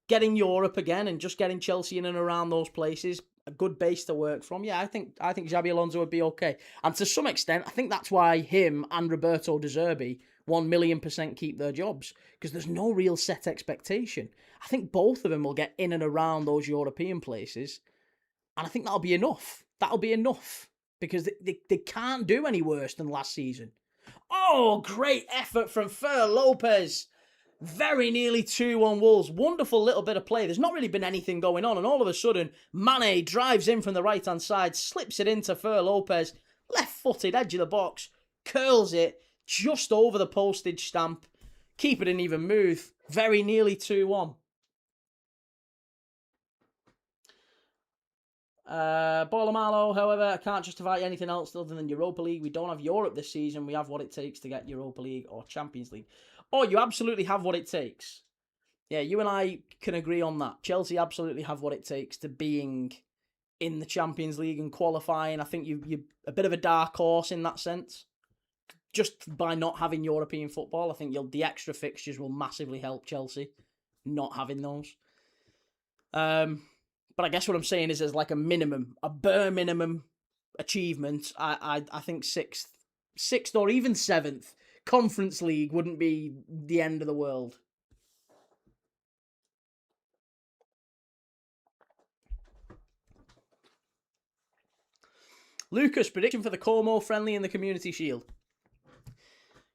getting Europe again and just getting Chelsea in and around those places, a good base to work from. Yeah, I think Xabi Alonso would be okay. And to some extent, I think that's why him and Roberto De Zerbi 1,000,000% keep their jobs, because there's no real set expectation. I think both of them will get in and around those European places, and I think that'll be enough. That'll be enough, because they can't do any worse than last season. Oh, great effort from Fer Lopez. Very nearly 2-1 Wolves. Wonderful little bit of play. There's not really been anything going on, and all of a sudden, Mane drives in from the right-hand side, slips it into Fer Lopez, left-footed, edge of the box, curls it just over the postage stamp. Keeper didn't even move. Very nearly 2-1. Borlamalo, however, I can't justify anything else other than Europa League. We don't have Europe this season. We have what it takes to get Europa League or Champions League. Oh, you absolutely have what it takes. Yeah, you and I can agree on that. Chelsea absolutely have what it takes to being in the Champions League and qualifying. I think you're a bit of a dark horse in that sense. Just by not having European football, I think the extra fixtures will massively help Chelsea not having those. But I guess what I'm saying is, as like a minimum, a bare minimum achievement, I think sixth or even seventh Conference League wouldn't be the end of the world. Lucas, prediction for the Como friendly in the Community Shield.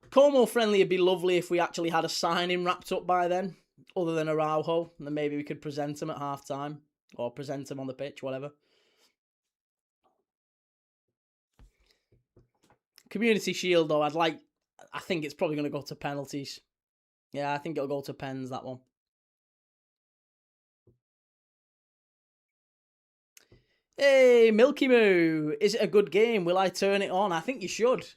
Como friendly would be lovely if we actually had a signing wrapped up by then, other than Araujo, and then maybe we could present him at half time or present him on the pitch, whatever. Community Shield, though, I think it's probably going to go to penalties. Yeah, I think it'll go to pens, that one. Hey, Milky Moo, is it a good game? Will I turn it on? I think you should.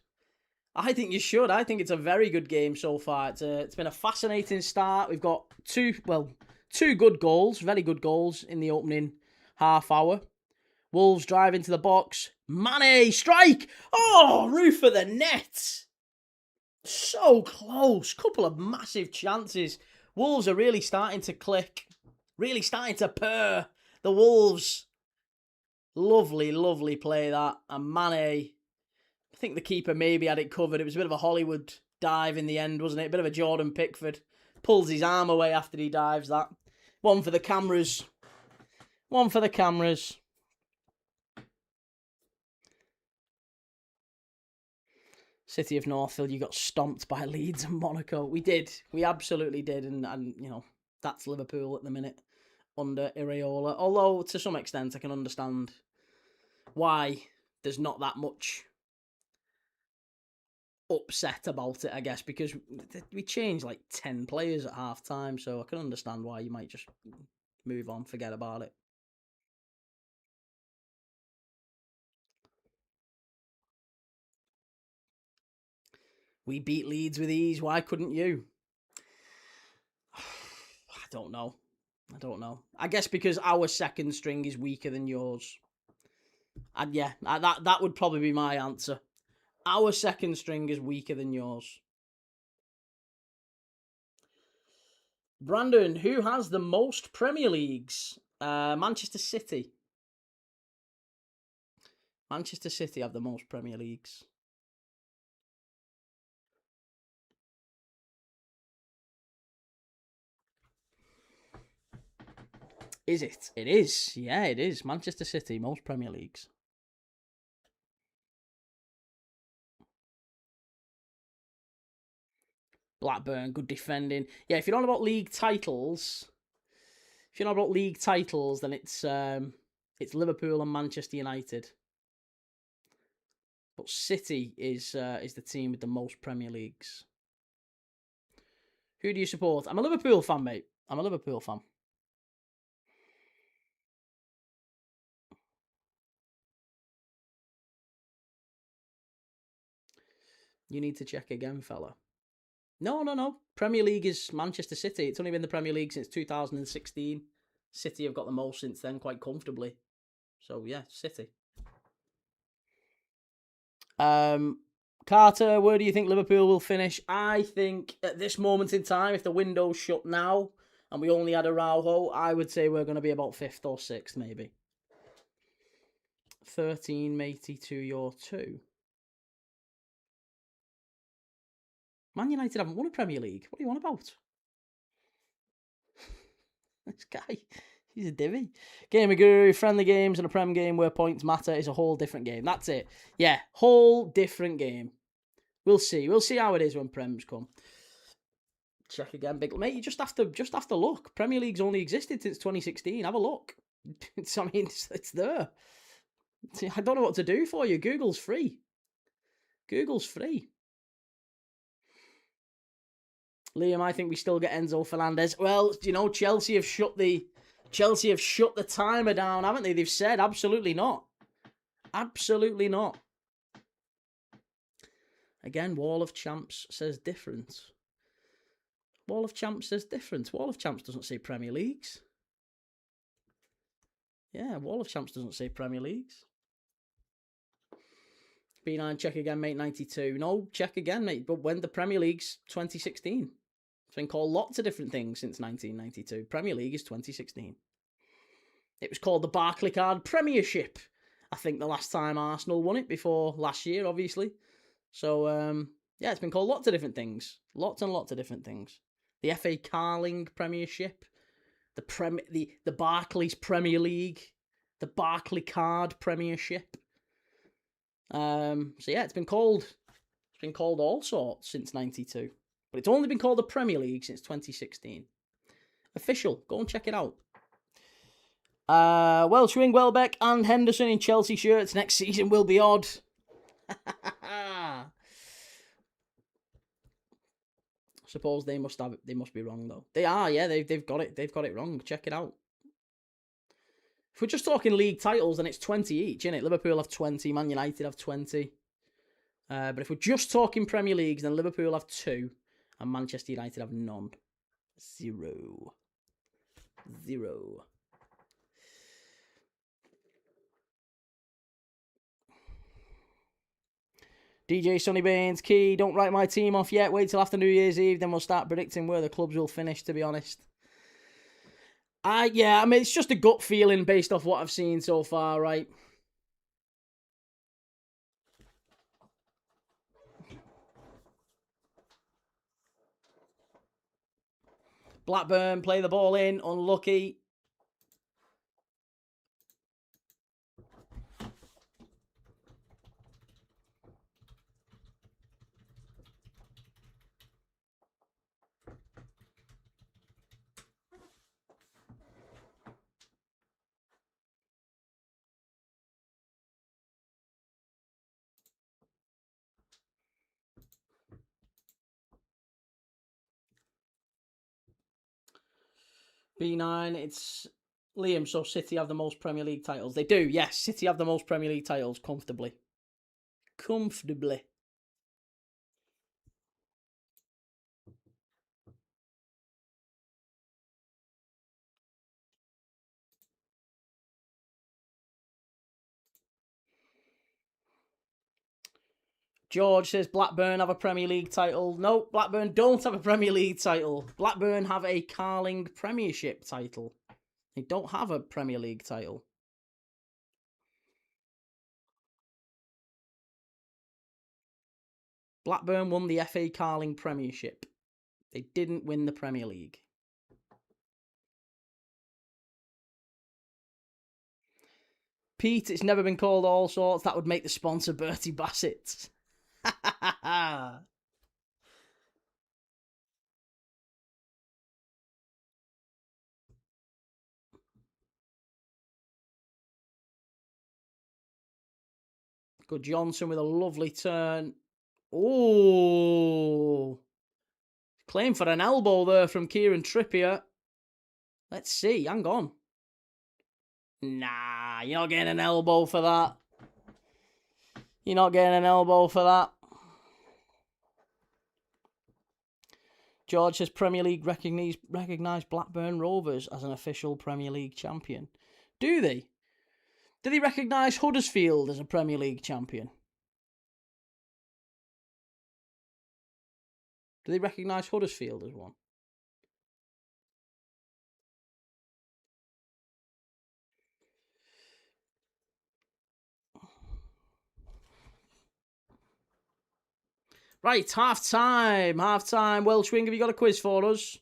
I think you should. I think it's a very good game so far. It's been a fascinating start. We've got two good goals, very good goals in the opening half hour. Wolves drive into the box. Mane, strike! Oh, roof of the net! So close. Couple of massive chances. Wolves are really starting to click. Really starting to purr. The Wolves. Lovely, lovely play that. And Mane, I think the keeper maybe had it covered. It was a bit of a Hollywood dive in the end, wasn't it? A bit of a Jordan Pickford. Pulls his arm away after he dives that. One for the cameras. One for the cameras. City of Northfield, you got stomped by Leeds and Monaco. We did. We absolutely did. And you know, that's Liverpool at the minute under Iraola. Although, to some extent, I can understand why there's not that much upset about it, I guess, because we changed like 10 players at half time, so I can understand why you might just move on, forget about it. We beat Leeds with ease, why couldn't you? I don't know. I guess because our second string is weaker than yours. And yeah, that would probably be my answer. Our second string is weaker than yours. Brandon, who has the most Premier Leagues? Manchester City. Manchester City have the most Premier Leagues. Is it? It is. Yeah, it is. Manchester City, most Premier Leagues. Blackburn, good defending. Yeah, if you're not about league titles, then it's Liverpool and Manchester United. But City is the team with the most Premier Leagues. Who do you support? I'm a Liverpool fan, mate. I'm a Liverpool fan. You need to check again, fella. No. Premier League is Manchester City. It's only been the Premier League since 2016. City have got the most since then, quite comfortably. So yeah, City. Carter, where do you think Liverpool will finish? I think at this moment in time, if the window's shut now and we only had Araujo, I would say we're going to be about 5th or 6th, maybe. 13, matey, to your 2. Man United haven't won a Premier League. What are you on about? This guy, he's a divvy. Game of Guru, friendly games and a Prem game where points matter is a whole different game. That's it. Yeah, whole different game. We'll see. We'll see how it is when Prems come. Check again, big mate. You just have to look. Premier League's only existed since 2016. Have a look. It's there. I don't know what to do for you. Google's free. Liam, I think we still get Enzo Fernandez. Well, you know, Chelsea have shut the timer down, haven't they? They've said absolutely not. Absolutely not. Again, Wall of Champs says different. Wall of Champs says different. Wall of Champs doesn't say Premier Leagues. Yeah, Wall of Champs doesn't say Premier Leagues. B9, check again, mate, 92. No, check again, mate. But when the Premier League's 2016. It's been called lots of different things since 1992. Premier League is 2016. It was called the Barclaycard Premiership. I think the last time Arsenal won it, before last year, obviously. So, yeah, it's been called lots of different things. Lots and lots of different things. The FA Carling Premiership. The Barclays Premier League. The Barclaycard Premiership. So yeah, it's been called all sorts since 92. But it's only been called the Premier League since 2016. Official. Go and check it out. Welsh wing Welbeck and Henderson in Chelsea shirts next season will be odd. Suppose they must be wrong though. They are, yeah, they've got it wrong. Check it out. If we're just talking league titles, then it's 20 each, isn't it? Liverpool have 20, Man United have 20. But if we're just talking Premier Leagues, then Liverpool have 2 and Manchester United have none. 0. DJ Sonny Baines, Key, don't write my team off yet. Wait till after New Year's Eve, then we'll start predicting where the clubs will finish, to be honest. Yeah, I mean, it's just a gut feeling based off what I've seen so far, right? Blackburn play the ball in, unlucky. B9, it's Liam, so City have the most Premier League titles. They do, yes. City have the most Premier League titles, comfortably. George says Blackburn have a Premier League title. No, Blackburn don't have a Premier League title. Blackburn have a Carling Premiership title. They don't have a Premier League title. Blackburn won the FA Carling Premiership. They didn't win the Premier League. Pete, it's never been called all sorts. That would make the sponsor Bertie Bassett. Good Johnson with a lovely turn. Oh, claim for an elbow there from Kieran Trippier. Let's see. Hang on. Nah, you're not getting an elbow for that. You're not getting an elbow for that. George says Premier League recognise Blackburn Rovers as an official Premier League champion. Do they? Do they recognise Huddersfield as a Premier League champion? Do they recognise Huddersfield as one? Right, half time. Welsh Wing, have you got a quiz for us?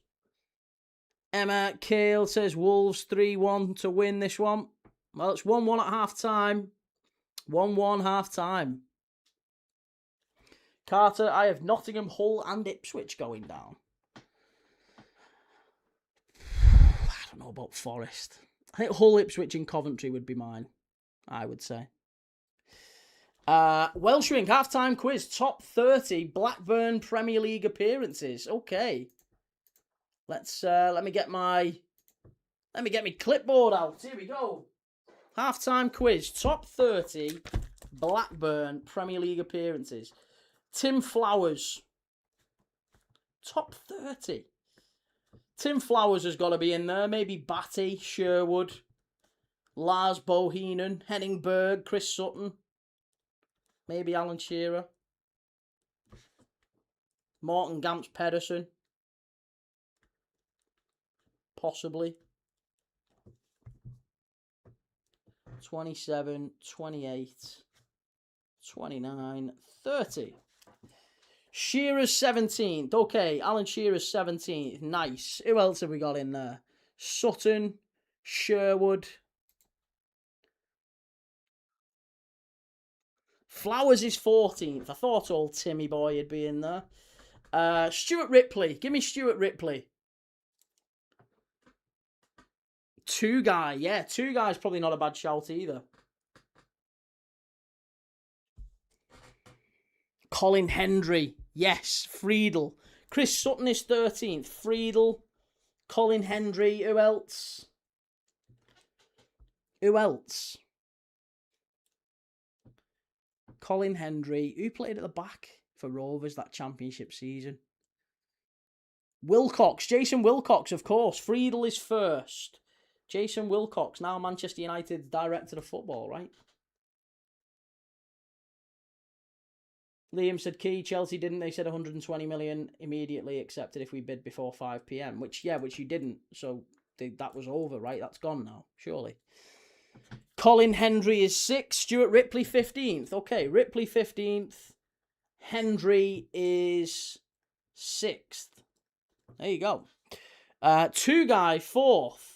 Emma Kale says Wolves 3-1 to win this one. Well, it's 1-1 at half time. 1-1 half time. Carter, I have Nottingham, Hull and Ipswich going down. I don't know about Forest. I think Hull, Ipswich and Coventry would be mine, I would say. Welsh Wing, half-time quiz. Top 30 Blackburn Premier League appearances. Okay. Let me get my clipboard out. Here we go. Half-time quiz. Top 30 Blackburn Premier League appearances. Tim Flowers. Top 30. Tim Flowers has got to be in there. Maybe Batty, Sherwood, Lars Bohinen, Henning Berg, Chris Sutton. Maybe Alan Shearer. Morten Gamps Pedersen. Possibly. 27, 28, 29, 30. Shearer's 17th. Okay, Alan Shearer's 17th. Nice. Who else have we got in there? Sutton, Sherwood. Flowers is 14th. I thought old Timmy boy would be in there. Stuart Ripley. Give me Stuart Ripley. Two guy. Yeah, two guy's probably not a bad shout either. Colin Hendry. Yes, Friedel. Chris Sutton is 13th. Friedel. Colin Hendry. Who else? Who else? Colin Hendry. Who played at the back for Rovers that championship season? Wilcox. Jason Wilcox, of course. Friedel is first. Jason Wilcox, now Manchester United's director of football, right? Liam said key. Chelsea didn't. They said 120 million immediately accepted if we bid before 5 p.m. Which you didn't. So that was over, right? That's gone now, surely. Colin Hendry is 6th. Stuart Ripley 15th. Okay, Ripley 15th. Hendry is 6th. There you go. Two guy 4th.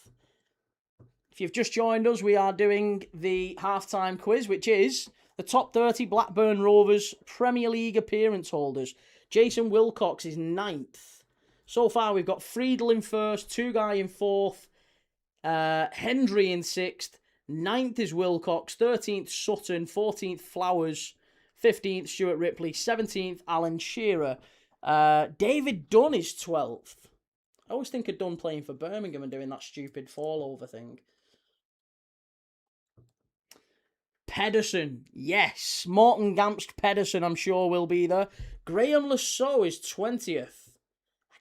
If you've just joined us, we are doing the halftime quiz, which is the top 30 Blackburn Rovers Premier League appearance holders. Jason Wilcox is 9th. So far, we've got Friedel in 1st, two guy in 4th, Hendry in 6th, 9th is Wilcox, 13th Sutton, 14th Flowers, 15th Stuart Ripley, 17th Alan Shearer. David Dunn is 12th. I always think of Dunn playing for Birmingham and doing that stupid fall-over thing. Pedersen, yes. Morten Gamps Pedersen, I'm sure, will be there. Graham Lasso is 20th.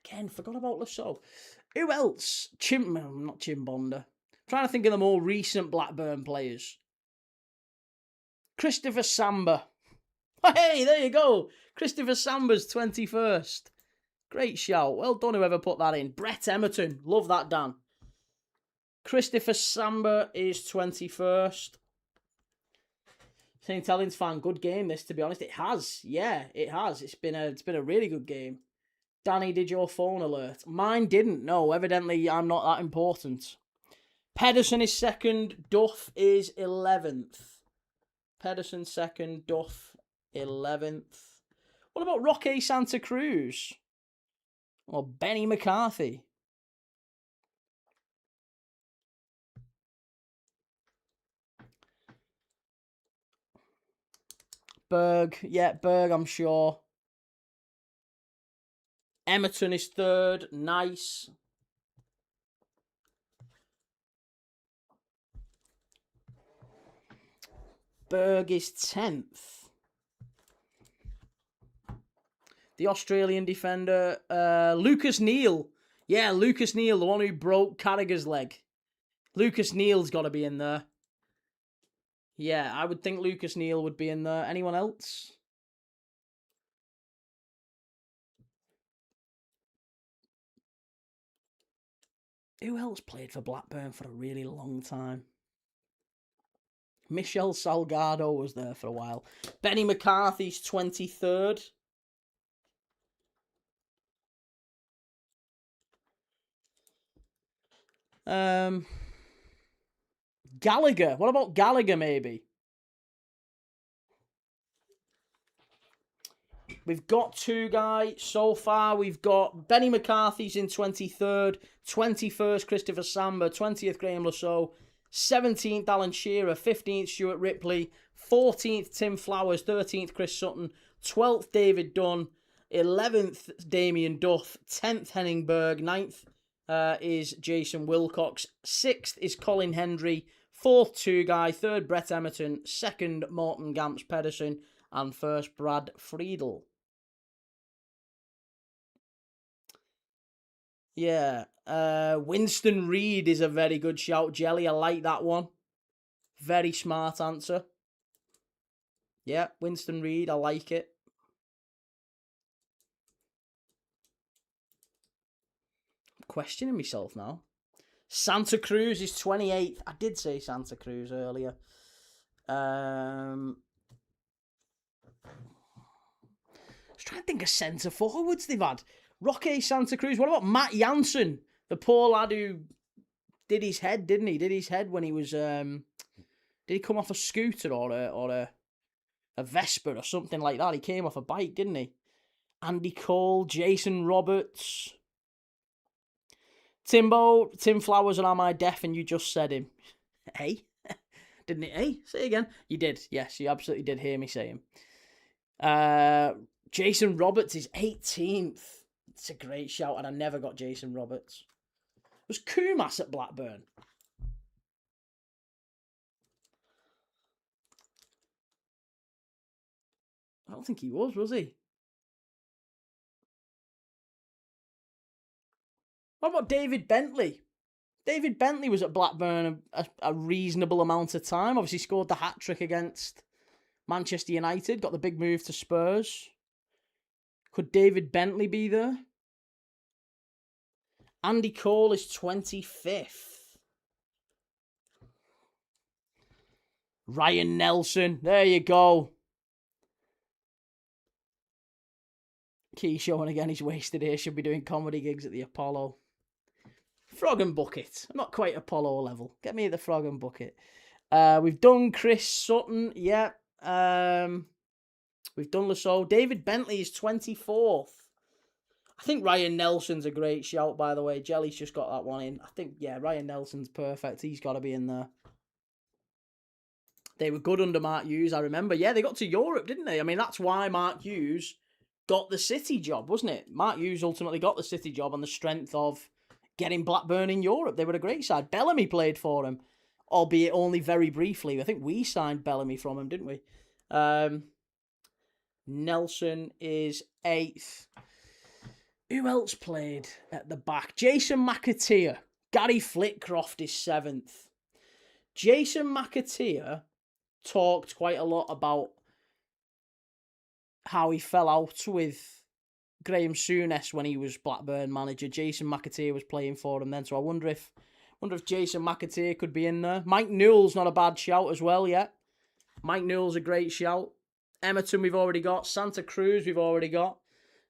Again, forgot about Lasso. Who else? Not Chimbonda. I'm trying to think of the more recent Blackburn players. Christopher Samba. Hey, there you go. Christopher Samba's 21st. Great shout. Well done, whoever put that in. Brett Emerton. Love that, Dan. Christopher Samba is 21st. St. Helens fan, good game this, to be honest. It has. Yeah, it has. It's been a really good game. Danny, did your phone alert? Mine didn't. No, evidently I'm not that important. Pedersen is 2nd. Duff is 11th. Pedersen 2nd. Duff 11th. What about Roque Santa Cruz? Or Benny McCarthy? Berg. Yeah, Berg, I'm sure. Emerton is 3rd. Nice. Berg is 10th. The Australian defender, Lucas Neal. Yeah, Lucas Neal, the one who broke Carragher's leg. Lucas Neal's got to be in there. Yeah, I would think Lucas Neal would be in there. Anyone else? Who else played for Blackburn for a really long time? Michel Salgado was there for a while. Benny McCarthy's 23rd. Gallagher. What about Gallagher, maybe? We've got two guys so far. We've got Benny McCarthy's in 23rd, 21st Christopher Samba, 20th Graham Lasso, 17th Alan Shearer, 15th Stuart Ripley, 14th Tim Flowers, 13th Chris Sutton, 12th David Dunn, 11th Damien Duff, 10th Henning Berg, 9th is Jason Wilcox, 6th is Colin Hendry, 4th Two Guy, 3rd Brett Emerton, 2nd Morten Gamps Pedersen, and 1st Brad Friedel. Yeah. Winston Reid is a very good shout, Jelly. I like that one. Very smart answer. Yeah, Winston Reid. I like it. I'm questioning myself now. Santa Cruz is 28th. I did say Santa Cruz earlier. I was trying to think of centre forwards they've had. Roque Santa Cruz. What about Matt Jansen? The poor lad who did his head, didn't he? Did his head when he was... did he come off a scooter or a Vespa or something like that? He came off a bike, didn't he? Andy Cole, Jason Roberts... Timbo, Tim Flowers, and Am I Deaf? And you just said him. Hey? Didn't it? Hey? Say again. You did. Yes, you absolutely did hear me say him. Jason Roberts is 18th. It's a great shout, and I never got Jason Roberts. Was Kumas at Blackburn? I don't think he was he? What about David Bentley? David Bentley was at Blackburn a reasonable amount of time. Obviously scored the hat-trick against Manchester United. Got the big move to Spurs. Could David Bentley be there? Andy Cole is 25th. Ryan Nelson. There you go. Key showing again he's wasted here. Should be doing comedy gigs at the Apollo. Frog and Bucket. I'm not quite Apollo level. Get me at the Frog and Bucket. We've done Chris Sutton. Yeah. We've done Lasso. David Bentley is 24th. I think Ryan Nelson's a great shout, by the way. Jelly's just got that one in. I think, yeah, Ryan Nelson's perfect. He's got to be in there. They were good under Mark Hughes, I remember. Yeah, they got to Europe, didn't they? I mean, that's why Mark Hughes got the City job, wasn't it? Mark Hughes ultimately got the City job on the strength of getting Blackburn in Europe. They were a great side. Bellamy played for him, albeit only very briefly. I think we signed Bellamy from him, didn't we? Nelson is 8th. Who else played at the back? Jason McAteer. Gary Flitcroft is 7th. Jason McAteer talked quite a lot about how he fell out with Graham Souness when he was Blackburn manager. Jason McAteer was playing for him then, so I wonder if Jason McAteer could be in there. Mike Newell's not a bad shout as well yet. Mike Newell's a great shout. Emerton we've already got. Santa Cruz we've already got.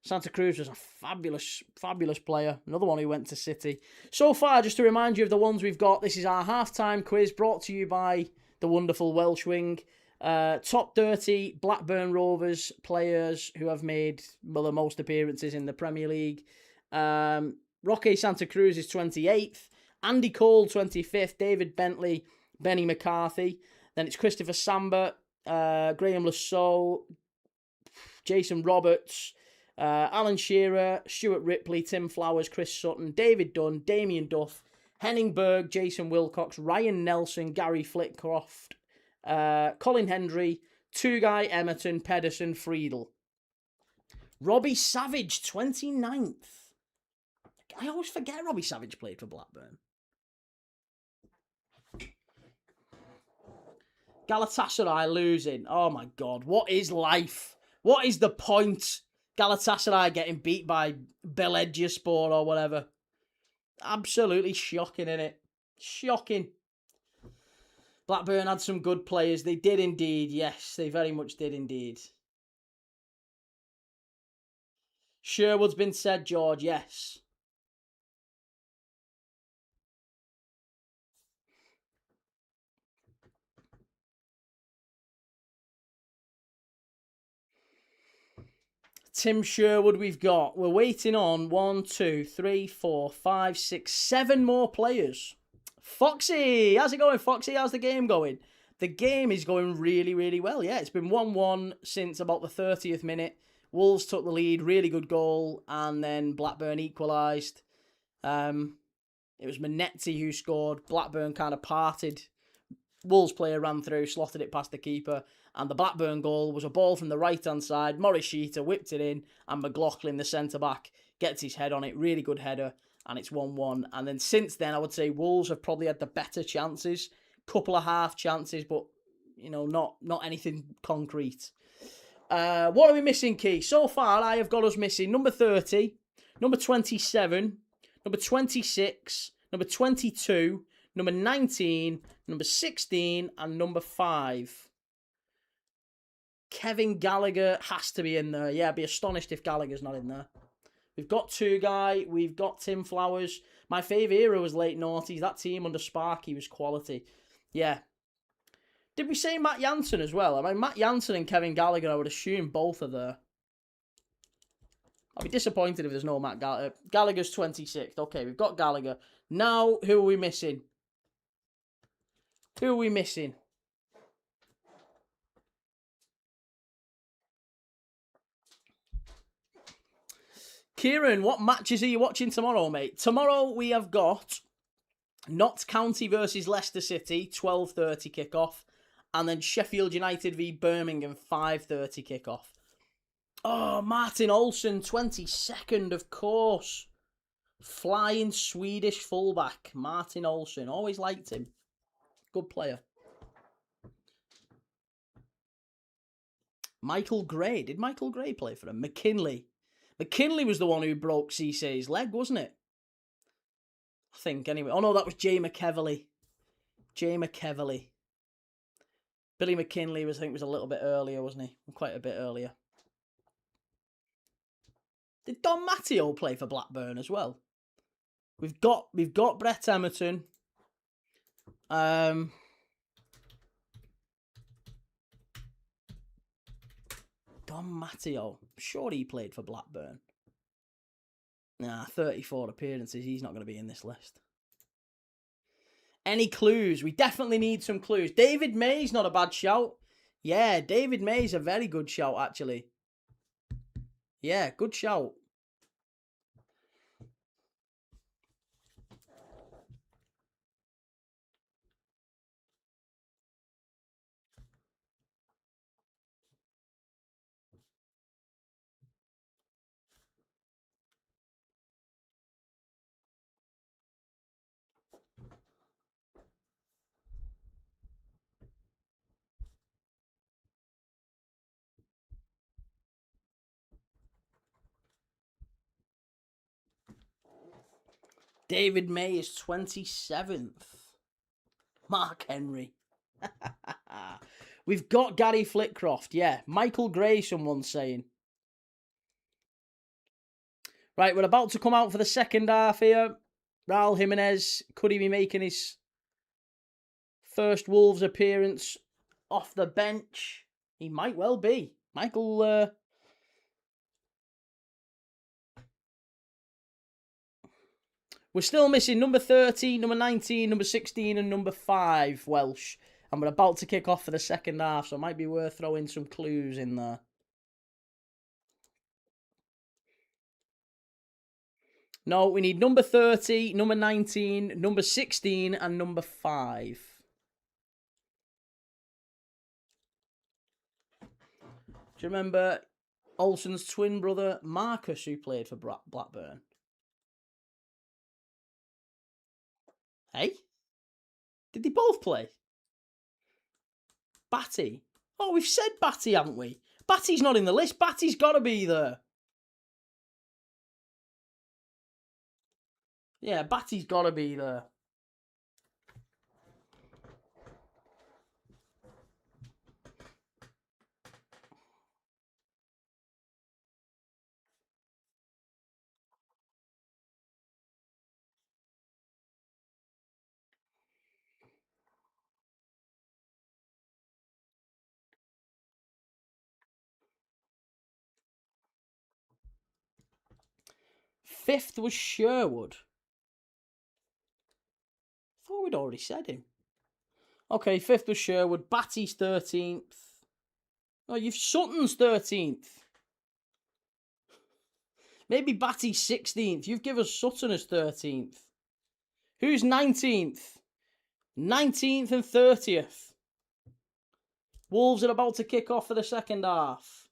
Santa Cruz was a fabulous player. Another one who went to City. So far, just to remind you of the ones we've got, this is our halftime quiz brought to you by the wonderful Welsh Wing. Top 30 Blackburn Rovers players who have made the most appearances in the Premier League. Roque Santa Cruz is 28th. Andy Cole, 25th. David Bentley, Benny McCarthy. Then it's Christopher Samba, Graham Lasso, Jason Roberts, Alan Shearer, Stuart Ripley, Tim Flowers, Chris Sutton, David Dunn, Damien Duff, Henning Berg, Jason Wilcox, Ryan Nelson, Gary Flitcroft, Colin Hendry, Two-Guy, Emerton, Pedersen, Friedel. Robbie Savage, 29th. I always forget Robbie Savage played for Blackburn. Galatasaray losing. Oh my God. What is life? What is the point? Galatasaray getting beat by Belediyespor or whatever. Absolutely shocking, innit? Shocking. Blackburn had some good players. They did indeed. Yes, they very much did indeed. Sherwood's been said, George. Yes. Tim Sherwood we've got. We're waiting on 1, 2, 3, 4, 5, 6, 7 more players. Foxy! How's it going, Foxy? How's the game going? The game is going really, really well. Yeah, it's been 1-1 since about the 30th minute. Wolves took the lead, really good goal, and then Blackburn equalised. It was Manetti who scored. Blackburn kind of parted. Wolves player ran through, slotted it past the keeper, and the Blackburn goal was a ball from the right-hand side. Morris Sheeter whipped it in, and McLaughlin, the centre-back, gets his head on it. Really good header. and it's 1-1. And then since then, I would say Wolves have probably had the better chances. Couple of half chances, but, you know, not anything concrete. What are we missing, Key? So far, I have got us missing number 30, number 27, number 26, number 22, number 19, number 16, and number 5. Kevin Gallagher has to be in there. Yeah, I'd be astonished if Gallagher's not in there. We've got Two-Guy. We've got Tim Flowers. My favourite era was late noughties. That team under Sparky was quality. Yeah. Did we say Matt Jansen as well? I mean, Matt Jansen and Kevin Gallagher, I would assume both are there. I'll be disappointed if there's no Matt Gallagher. Gallagher's 26th. Okay, we've got Gallagher. Now, who are we missing? Who are we missing? Kieran, what matches are you watching tomorrow, mate? Tomorrow we have got Notts County versus Leicester City, 12:30 kickoff. And then Sheffield United v Birmingham, 5:30 kickoff. Oh, Martin Olsson, 22nd, of course. Flying Swedish fullback, Martin Olsson. Always liked him. Good player. Michael Gray. Did Michael Gray play for him? McKinley. McKinley was the one who broke Cissé's leg, wasn't it? I think, anyway. Oh, no, that was Jay McEverly. Jay McEverly. Billy McKinley was, I think, was a little bit earlier, wasn't he? Quite a bit earlier. Did Don Matteo play for Blackburn as well? We've got Brett Emerton. Don Matteo. I'm sure he played for Blackburn. Nah, 34 appearances. He's not going to be in this list. Any clues? We definitely need some clues. David May's not a bad shout. Yeah, David May's a very good shout, actually. Yeah, good shout. David May is 27th. Mark Henry. We've got Gary Flitcroft, yeah. Michael Gray, someone's saying. Right, we're about to come out for the second half here. Raul Jimenez, could he be making his first Wolves appearance off the bench? He might well be. Michael... We're still missing number 30, number 19, number 16 and number 5 Welsh. And we're about to kick off for the second half, so it might be worth throwing some clues in there. No, we need number 30, number 19, number 16 and number 5. Do you remember Olsen's twin brother Marcus, who played for Blackburn? Hey? Did they both play? Batty? Oh, we've said Batty, haven't we? Batty's not in the list. Batty's got to be there. Yeah, Batty's got to be there. Fifth was Sherwood. I thought we'd already said him. Okay, fifth was Sherwood. Batty's 13th. Oh, you've Sutton's 13th. Maybe Batty's 16th. You've given us Sutton as 13th. Who's 19th? 19th and 30th. Wolves are about to kick off for the second half.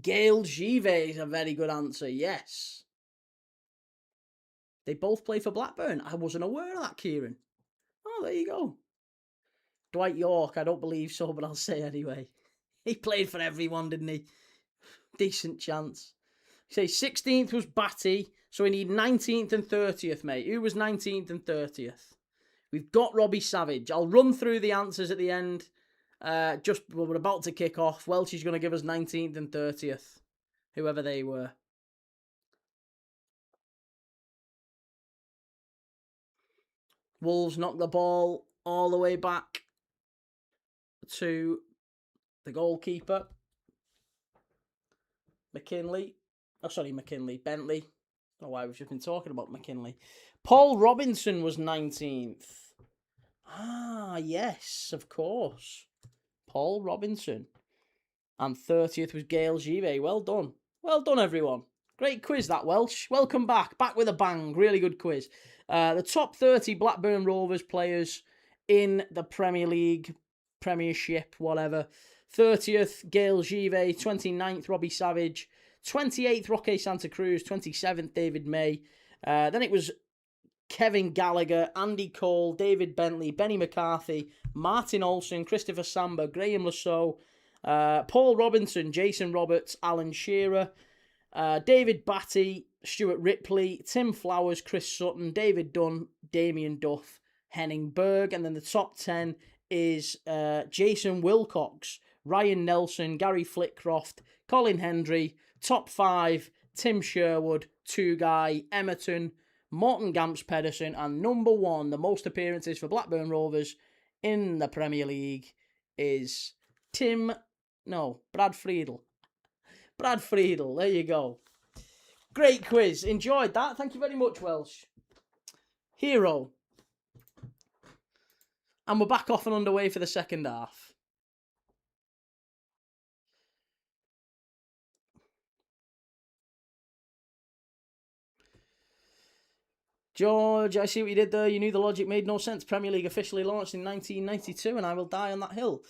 Gail Givet is a very good answer, yes. They both play for Blackburn. I wasn't aware of that, Kieran. Oh, there you go. Dwight York, I don't believe so, but I'll say anyway. He played for everyone, didn't he? Decent chance. Say 16th was Batty, so we need 19th and 30th, mate. Who was 19th and 30th? We've got Robbie Savage. I'll run through the answers at the end. We're about to kick off. Welsh is going to give us 19th and 30th, whoever they were. Wolves knocked the ball all the way back to the goalkeeper. Bentley. I don't know why we've just been talking about McKinley. Paul Robinson was 19th. Ah, yes, of course. Paul Robinson. And 30th was Gail Givet. Well done. Well done, everyone. Great quiz, that, Welsh. Welcome back. Back with a bang. Really good quiz. The top 30 Blackburn Rovers players in the Premier League, Premiership, whatever. 30th, Gail Givet. 29th, Robbie Savage. 28th, Roque Santa Cruz. 27th, David May. Then it was Kevin Gallagher, Andy Cole, David Bentley, Benny McCarthy, Martin Olsen, Christopher Samba, Graham Lasso, Paul Robinson, Jason Roberts, Alan Shearer, David Batty, Stuart Ripley, Tim Flowers, Chris Sutton, David Dunn, Damien Duff, Henning Berg, and then the top 10 is Jason Wilcox, Ryan Nelson, Gary Flitcroft, Colin Hendry. Top 5, Tim Sherwood, Two-Guy, Emerton, Morton Gamps Pedersen, and number 1, the most appearances for Blackburn Rovers in the Premier League is Brad Friedel. Brad Friedel, there you go. Great quiz, enjoyed that. Thank you very much, Welsh. Hero. And we're back off and underway for the second half. George, I see what you did there. You knew the logic made no sense. Premier League officially launched in 1992, and I will die on that hill.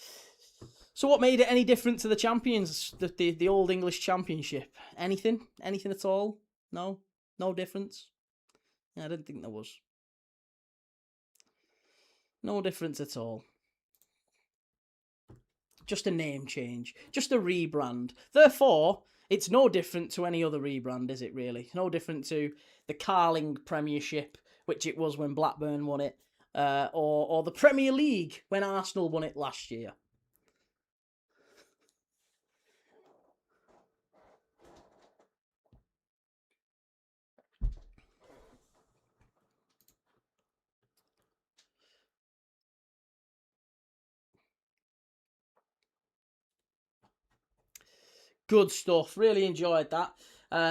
So what made it any different to the champions, the old English Championship? Anything? Anything at all? No? No difference? Yeah, I didn't think there was. No difference at all. Just a name change. Just a rebrand. Therefore, it's no different to any other rebrand, is it really? It's no different to the Carling Premiership, which it was when Blackburn won it, or the Premier League when Arsenal won it last year. Good stuff. Really enjoyed that.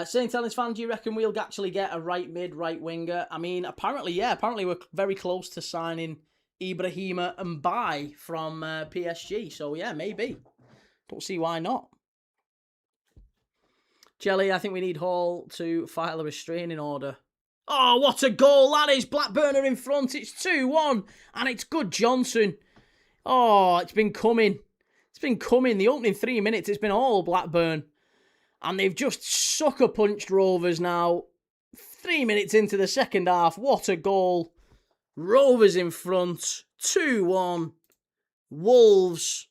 St. Helens fan, do you reckon we'll actually get a right mid, right winger? I mean, apparently, yeah. Apparently, we're very close to signing Ibrahima Mbaye from PSG. So, yeah, maybe. Don't see why not. Jelly, I think we need Hall to file a restraining order. Oh, what a goal that is. Blackburn are in front. It's 2-1. And it's good Johnson. Oh, it's been coming. It's been coming. The opening 3 minutes, it's been all Blackburn. And they've just sucker-punched Rovers now. 3 minutes into the second half. What a goal. Rovers in front. 2-1. Wolves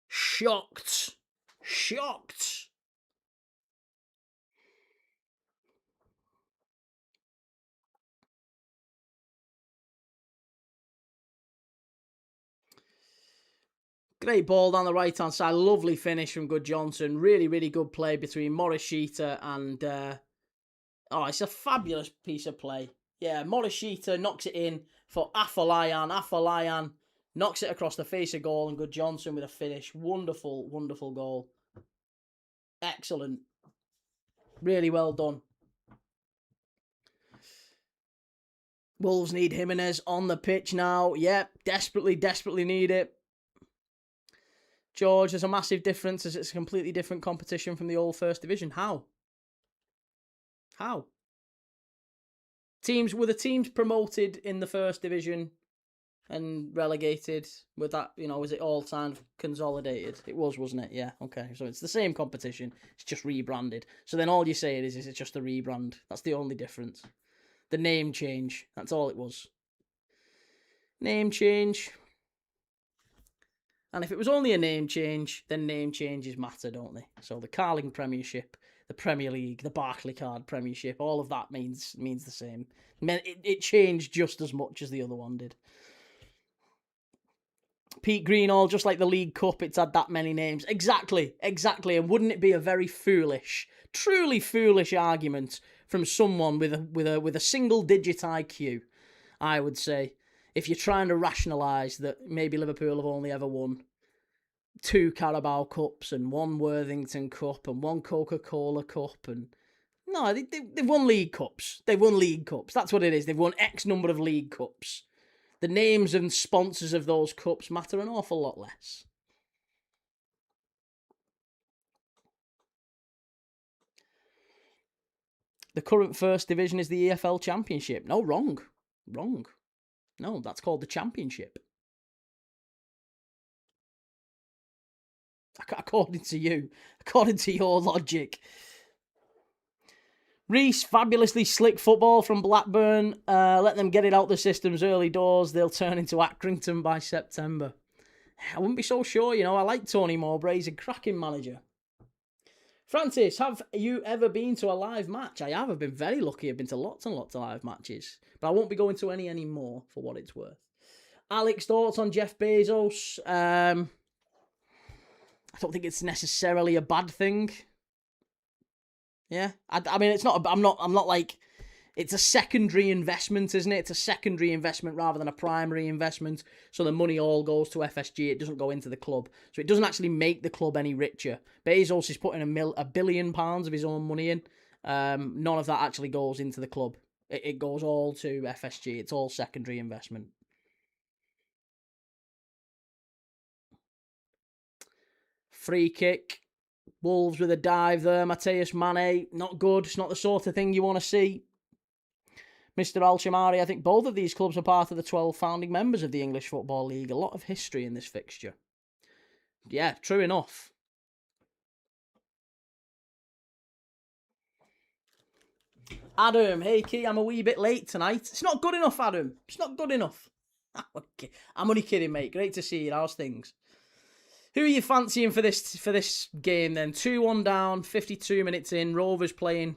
shocked. Shocked. Great ball down the right-hand side. Lovely finish from Good Johnson. Really, really good play between Morishita and... it's a fabulous piece of play. Yeah, Morishita knocks it in for Afolayan. Afolayan knocks it across the face of goal, and Good Johnson with a finish. Wonderful, wonderful goal. Excellent. Really well done. Wolves need Jimenez on the pitch now. Yep, desperately, desperately need it. George, there's a massive difference as it's a completely different competition from the old First Division. How? Were the teams promoted in the First Division and relegated with that, was it all signed consolidated? It was, wasn't it? Yeah, okay. So it's the same competition, it's just rebranded. So then all you're saying is it's just a rebrand. That's the only difference. The name change, that's all it was. Name change. And if it was only a name change, then name changes matter, don't they? So the Carling Premiership, the Premier League, the Barclaycard Premiership, all of that means the same. It changed just as much as the other one did. Pete Greenall, just like the League Cup, it's had that many names. Exactly. And wouldn't it be a very foolish, truly foolish argument from someone with a single-digit IQ, I would say, if you're trying to rationalise that maybe Liverpool have only ever won 2 Carabao Cups and 1 Worthington Cup and 1 Coca-Cola Cup and... No, they've won League Cups. They've won League Cups. That's what it is. They've won X number of League Cups. The names and sponsors of those cups matter an awful lot less. The current first division is the EFL Championship. No, wrong. No, that's called the Championship. According to you. According to your logic. Reece, fabulously slick football from Blackburn. Let them get it out the systems early doors. They'll turn into Accrington by September. I wouldn't be so sure, I like Tony Mowbray. He's a cracking manager. Francis, have you ever been to a live match? I have. I've been very lucky. I've been to lots and lots of live matches. But I won't be going to any anymore, for what it's worth. Alex, thoughts on Jeff Bezos? I don't think it's necessarily a bad thing. Yeah, I mean, it's not. I'm not like. It's a secondary investment, isn't it? It's a secondary investment rather than a primary investment. So the money all goes to FSG. It doesn't go into the club. So it doesn't actually make the club any richer. Bezos is putting £1 billion of his own money in. None of that actually goes into the club. It goes all to FSG. It's all secondary investment. Free kick. Wolves with a dive there. Mateus Mane, not good. It's not the sort of thing you want to see. Mr. Al-Shamari, I think both of these clubs are part of the 12 founding members of the English Football League. A lot of history in this fixture. Yeah, true enough. Adam, hey Key, I'm a wee bit late tonight. It's not good enough, Adam. It's not good enough. I'm only kidding, mate. Great to see you. How's things? Who are you fancying for this game then? 2-1 down, 52 minutes in. Rovers playing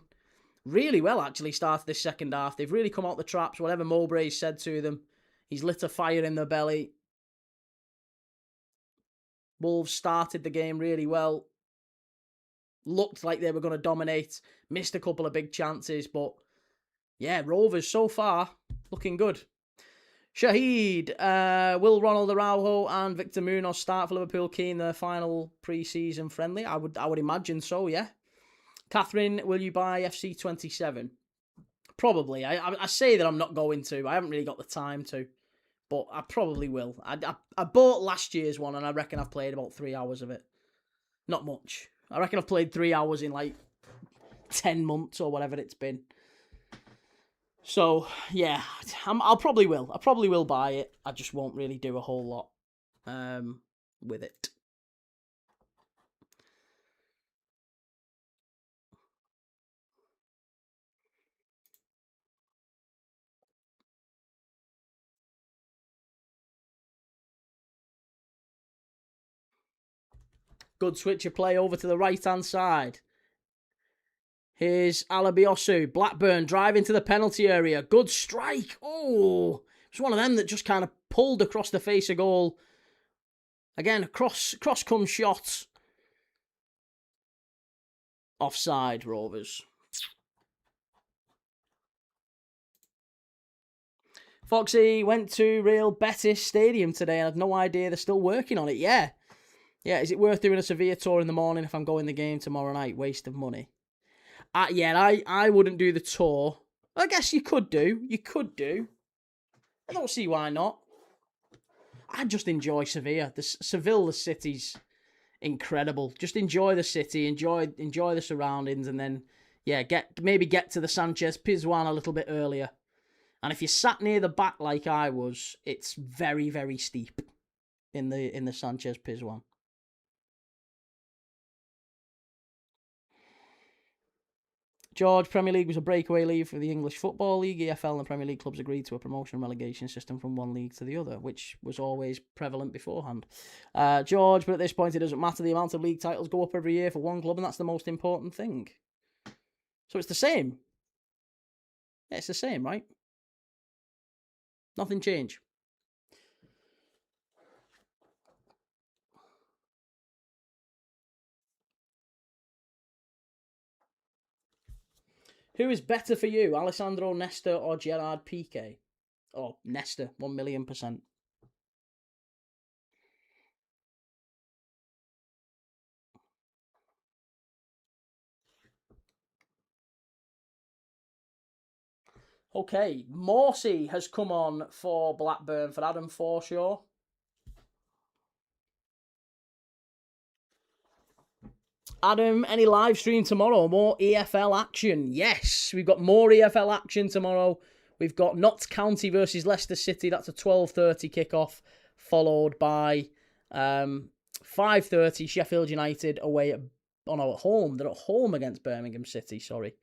really well, actually, started this second half. They've really come out the traps. Whatever Mowbray said to them, he's lit a fire in their belly. Wolves started the game really well. Looked like they were going to dominate. Missed a couple of big chances, but yeah, Rovers so far looking good. Shahid, will Ronald Araujo and Victor Munoz start for Liverpool Key in their final pre-season friendly? I would imagine so, yeah. Catherine, will you buy FC27? Probably. I say that I'm not going to. I haven't really got the time to, but I probably will. I bought last year's one and I reckon I've played about 3 hours of it. Not much. I reckon I've played 3 hours in like 10 months or whatever it's been. So, yeah, I probably will. I probably will buy it. I just won't really do a whole lot with it. Good switch of play over to the right-hand side. Here's Alabiosu. Blackburn driving to the penalty area. Good strike. Oh, it's one of them that just kind of pulled across the face of goal. Again, cross come shot. Offside, Rovers. Foxy went to Real Betis Stadium today and had no idea they're still working on it. Yeah. Yeah, is it worth doing a Sevilla tour in the morning if I'm going the game tomorrow night? Waste of money. I wouldn't do the tour. I guess you could do. I don't see why not. I just enjoy Sevilla. Seville, the city's incredible. Just enjoy the city, enjoy the surroundings, and then get to the Sanchez Pizjuan a little bit earlier, And if you're sat near the back like I was, it's very, very steep in the Sanchez Pizjuan. George, Premier League was a breakaway league for the English Football League. EFL and the Premier League clubs agreed to a promotion and relegation system from one league to the other, which was always prevalent beforehand. George, but at this point it doesn't matter. The amount of league titles go up every year for one club, and that's the most important thing. So it's the same. Yeah, it's the same, right? Nothing changed. Who is better for you, Alessandro Nesta or Gerard Piqué? Oh, Nesta, 1,000,000%. Okay, Morsey has come on for Blackburn for Adam Forshaw. Adam, any live stream tomorrow? More EFL action? Yes, we've got more EFL action tomorrow. We've got Notts County versus Leicester City. That's a 12:30 kickoff, followed by 5:30 Sheffield United away at home. They're at home against Birmingham City. Sorry.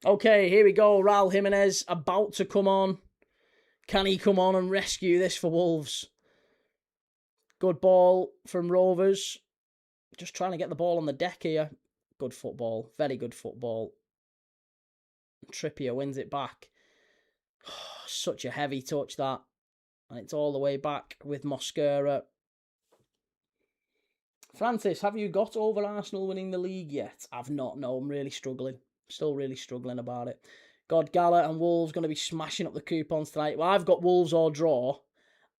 Okay, here we go. Raul Jimenez about to come on. Can he come on and rescue this for Wolves? Good ball from Rovers. Just trying to get the ball on the deck here. Good football. Very good football. Trippier wins it back. Such a heavy touch, that. And it's all the way back with Mosquera. Francis, have you got over Arsenal winning the league yet? I've not. No, I'm really struggling. Still really struggling about it. God, Gala and Wolves going to be smashing up the coupons tonight. Well, I've got Wolves or draw,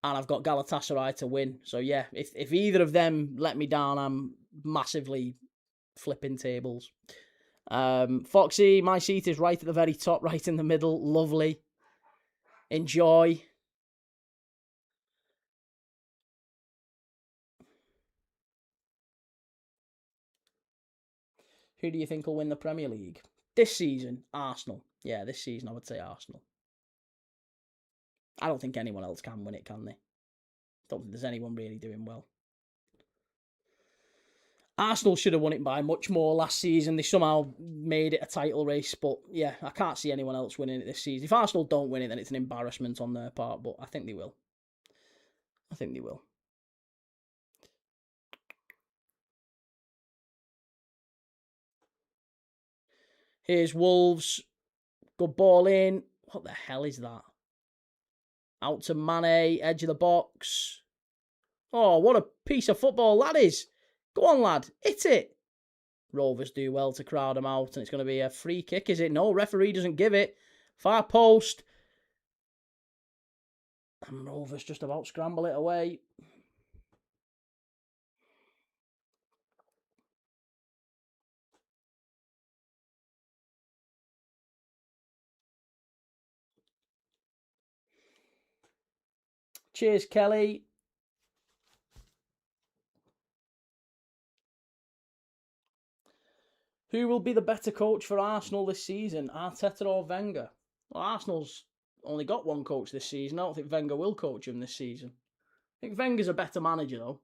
and I've got Galatasaray to win. So yeah, if either of them let me down, I'm massively flipping tables. Foxy, my seat is right at the very top, right in the middle. Lovely. Enjoy. Who do you think will win the Premier League? This season, Arsenal. Yeah, this season I would say Arsenal. I don't think anyone else can win it, can they? Don't think there's anyone really doing well. Arsenal should have won it by much more last season. They somehow made it a title race, but yeah, I can't see anyone else winning it this season. If Arsenal don't win it, then it's an embarrassment on their part, but I think they will. I think they will. Here's Wolves. Good ball in. What the hell is that? Out to Mane, edge of the box. Oh, what a piece of football that is. Go on, lad. Hit it. Rovers do well to crowd them out, and it's going to be a free kick, is it? No, referee doesn't give it. Far post. And Rovers just about scramble it away. Cheers, Kelly. Who will be the better coach for Arsenal this season, Arteta or Wenger? Well, Arsenal's only got one coach this season. I don't think Wenger will coach him this season. I think Wenger's a better manager, though.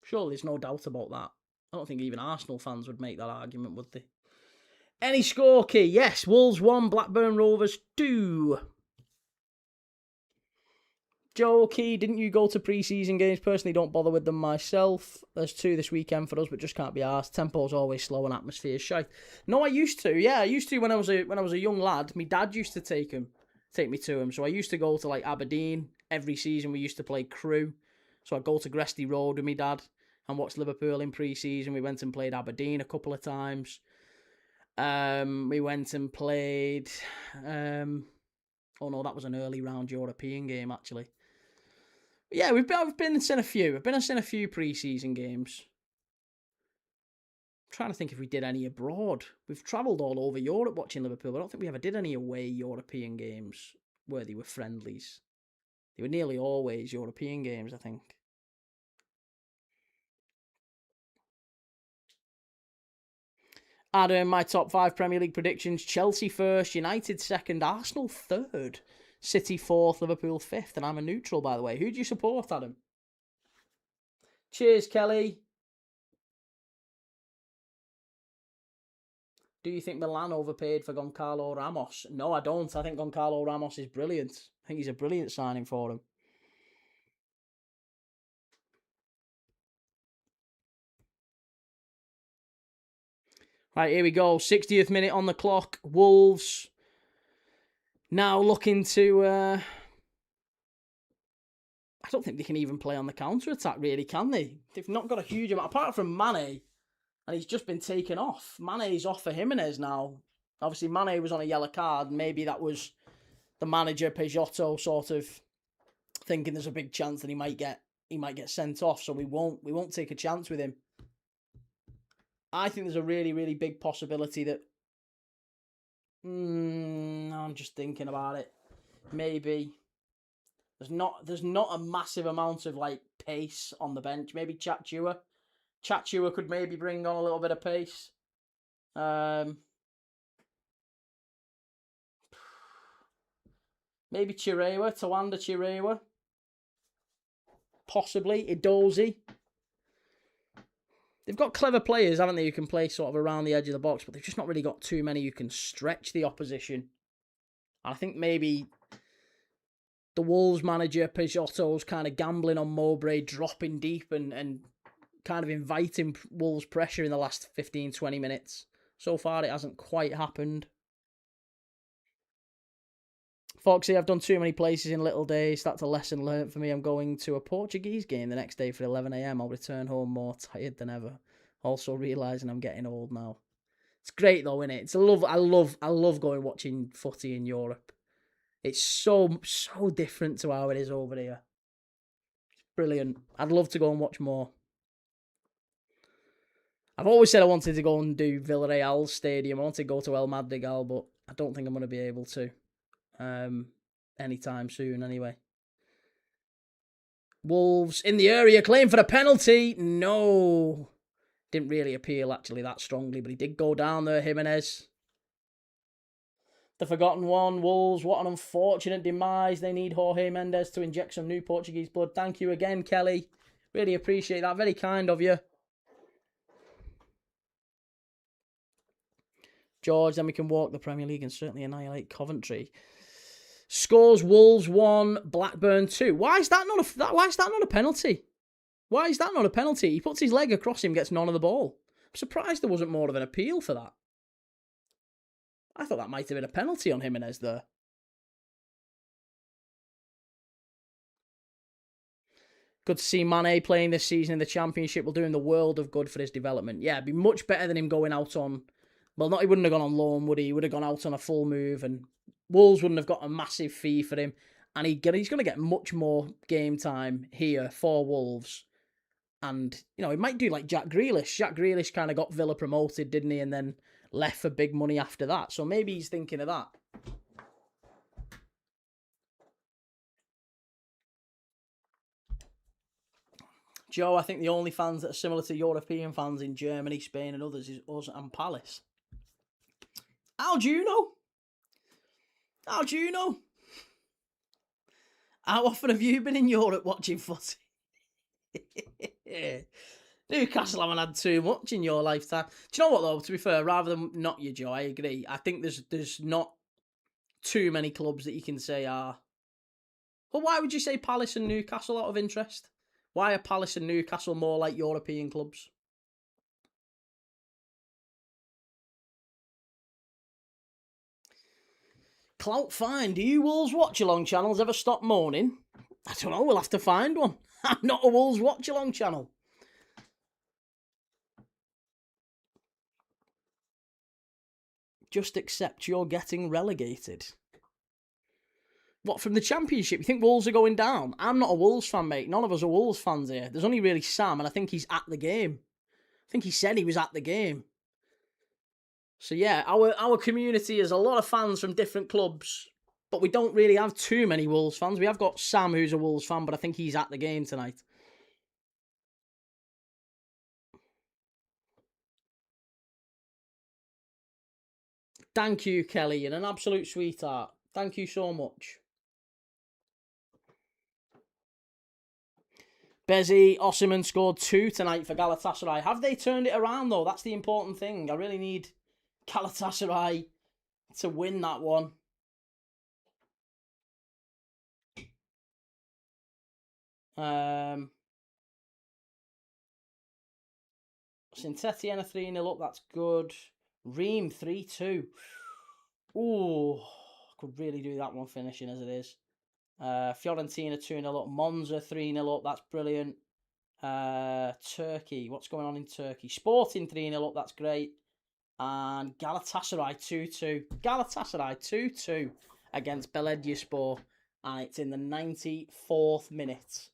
Surely there's no doubt about that. I don't think even Arsenal fans would make that argument, would they? Any score key? Yes, Wolves 1, Blackburn Rovers 2. Joe Key, didn't you go to pre-season games? Personally, don't bother with them myself. There's 2 this weekend for us, but just can't be arsed. Tempo's always slow and atmosphere's shite. No, I used to. Yeah, I used to when I was a young lad. My dad used to take me to him. So I used to go to like Aberdeen every season. We used to play Crew, so I'd go to Gresty Road with my dad and watch Liverpool in pre-season. We went and played Aberdeen a couple of times. We went and played. Oh no, that was an early round European game actually. Yeah, I've been and seen a few. I've been and seen a few pre-season games. trying to think if we did any abroad. We've travelled all over Europe watching Liverpool, but I don't think we ever did any away European games where they were friendlies. They were nearly always European games, I think. Adam, my top 5 Premier League predictions: Chelsea first, United second, Arsenal third, City fourth, Liverpool fifth, and I'm a neutral, by the way. Who do you support, Adam? Cheers, Kelly. Do you think Milan overpaid for Goncalo Ramos? No, I don't. I think Goncalo Ramos is brilliant. I think he's a brilliant signing for him. Right, here we go. 60th minute on the clock. Wolves now looking to... I don't think they can even play on the counter-attack, really, can they? They've not got a huge amount, apart from Mane, and he's just been taken off. Mane's off for Jimenez now. Obviously, Mane was on a yellow card. Maybe that was the manager, Peixoto, sort of thinking there's a big chance that he might get sent off, so we won't take a chance with him. I think there's a really, really big possibility that... I'm just thinking about it. Maybe there's not a massive amount of like pace on the bench. Maybe Chatchua could maybe bring on a little bit of pace. Maybe Tawanda Chirewa. Possibly Edozie. They've got clever players, haven't they, who can play sort of around the edge of the box, but they've just not really got too many who can stretch the opposition. I think maybe the Wolves manager, Peixoto's kind of gambling on Mowbray dropping deep and kind of inviting Wolves pressure in the last 15, 20 minutes. So far, it hasn't quite happened. Foxy, I've done too many places in little days. That's a lesson learnt for me. I'm going to a Portuguese game the next day for 11 a.m. I'll return home more tired than ever. Also realising I'm getting old now. It's great though, isn't it? It's a love. I love going watching footy in Europe. It's so different to how it is over here. It's brilliant. I'd love to go and watch more. I've always said I wanted to go and do Villarreal's stadium. I want to go to El Madrigal, but I don't think I'm going to be able to. Anytime soon anyway. Wolves in the area, claim for a penalty. No. Didn't really appeal actually that strongly, but he did go down there, Jimenez. The forgotten one, Wolves, what an unfortunate demise. They need Jorge Mendes to inject some new Portuguese blood. Thank you again, Kelly. Really appreciate that. Very kind of you. George, then we can walk the Premier League and certainly annihilate Coventry. Scores Wolves 1, Blackburn 2. Why is that not a penalty? Why is that not a penalty? He puts his leg across him, gets none of the ball. I'm surprised there wasn't more of an appeal for that. I thought that might have been a penalty on Jimenez there. Good to see Mane playing this season in the Championship. Will do him the world of good for his development. Yeah, it'd be much better than him going out on... Well, he wouldn't have gone on loan, would he? He would have gone out on a full move and Wolves wouldn't have got a massive fee for him. And he's going to get much more game time here for Wolves. And, you know, he might do like Jack Grealish. Jack Grealish kind of got Villa promoted, didn't he? And then left for big money after that. So maybe he's thinking of that. Joe, I think the only fans that are similar to European fans in Germany, Spain and others is us and Palace. How do you know? How do you know? How often have you been in Europe watching footy? Newcastle haven't had too much in your lifetime. Do you know what though? To be fair, rather than not you, Joe, I agree. I think there's not too many clubs that you can say are... Well, why would you say Palace and Newcastle out of interest? Why are Palace and Newcastle more like European clubs? Clout fine. Do you Wolves watch-along channels ever stop moaning? I don't know. We'll have to find one. I'm not a Wolves watch-along channel. Just accept you're getting relegated. What, from the Championship? You think Wolves are going down? I'm not a Wolves fan, mate. None of us are Wolves fans here. There's only really Sam, and I think he's at the game. think he said he was at the game. So yeah, our community is a lot of fans from different clubs, but we don't really have too many Wolves fans. We have got Sam, who's a Wolves fan, but I think he's at the game tonight. Thank you, Kelly. You're an absolute sweetheart. Thank you so much. Bezzy, Osimhen scored 2 tonight for Galatasaray. Have they turned it around, though? That's the important thing. I really need Galatasaray to win that one. Saint-Etienne a 3-0 up. That's good. Ream 3-2. Ooh, could really do that one finishing as it is. Fiorentina 2-0 up. Monza 3-0 up. That's brilliant. Turkey. What's going on in Turkey? Sporting 3-0 up. That's great. And Galatasaray 2-2. Galatasaray 2-2 against Belediyespor. And it's in the 94th minute.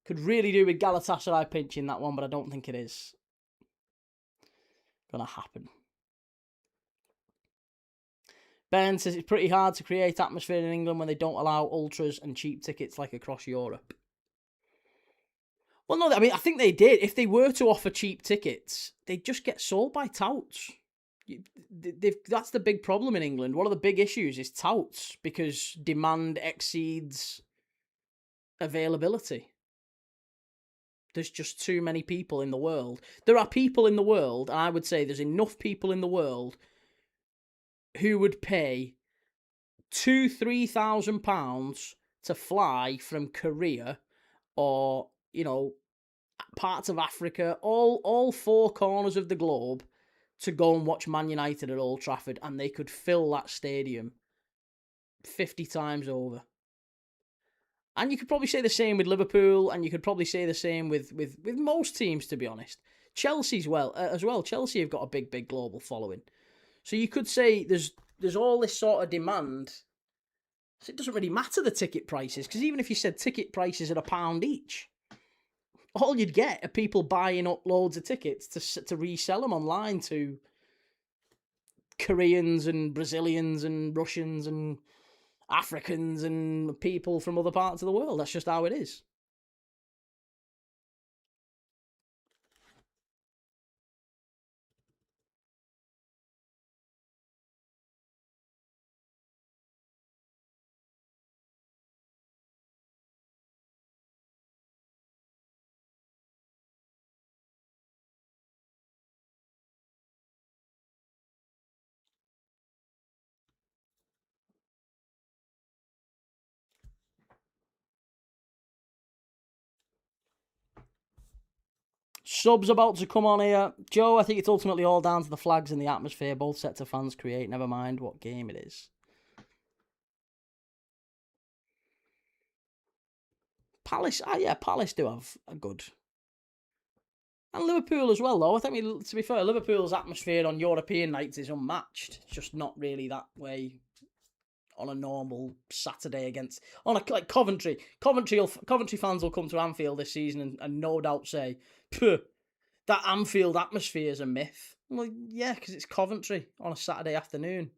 Could really do with Galatasaray pinching that one, but I don't think it is going to happen. Ben says it's pretty hard to create atmosphere in England when they don't allow ultras and cheap tickets like across Europe. Well, no, I mean, I think they did. If they were to offer cheap tickets, they'd just get sold by touts. That's the big problem in England. One of the big issues is touts because demand exceeds availability. There's just too many people in the world. There are people in the world, and I would say there's enough people in the world who would pay £2,000-3,000 to fly from Korea or, you know, parts of Africa, all 4 corners of the globe to go and watch Man United at Old Trafford, and they could fill that stadium 50 times over. And you could probably say the same with Liverpool, and you could probably say the same with most teams, to be honest. Chelsea's as well. Chelsea have got a big global following. So you could say there's all this sort of demand. So it doesn't really matter the ticket prices, because even if you said ticket prices at £1 each, all you'd get are people buying up loads of tickets to resell them online to Koreans and Brazilians and Russians and Africans and people from other parts of the world. That's just how it is. Subs about to come on here. Joe, I think it's ultimately all down to the flags and the atmosphere both sets of fans create, never mind what game it is. Palace, Palace do have a good... And Liverpool as well, though. I think, to be fair, Liverpool's atmosphere on European nights is unmatched. It's just not really that way on a normal Saturday against... like Coventry. Coventry fans will come to Anfield this season and no doubt say, "Puh, that Anfield atmosphere is a myth." Well, yeah, because it's Coventry on a Saturday afternoon.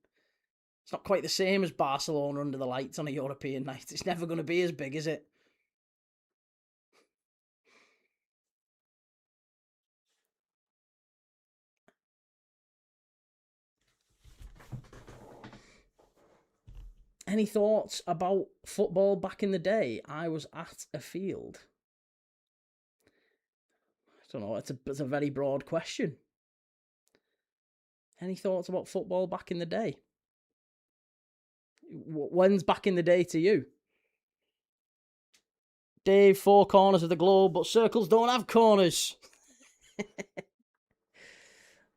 It's not quite the same as Barcelona under the lights on a European night. It's never going to be as big, is it? Any thoughts about football back in the day? I was at a field. I don't know, it's a very broad question. Any thoughts about football back in the day? When's back in the day to you? Dave, 4 corners of the globe, but circles don't have corners.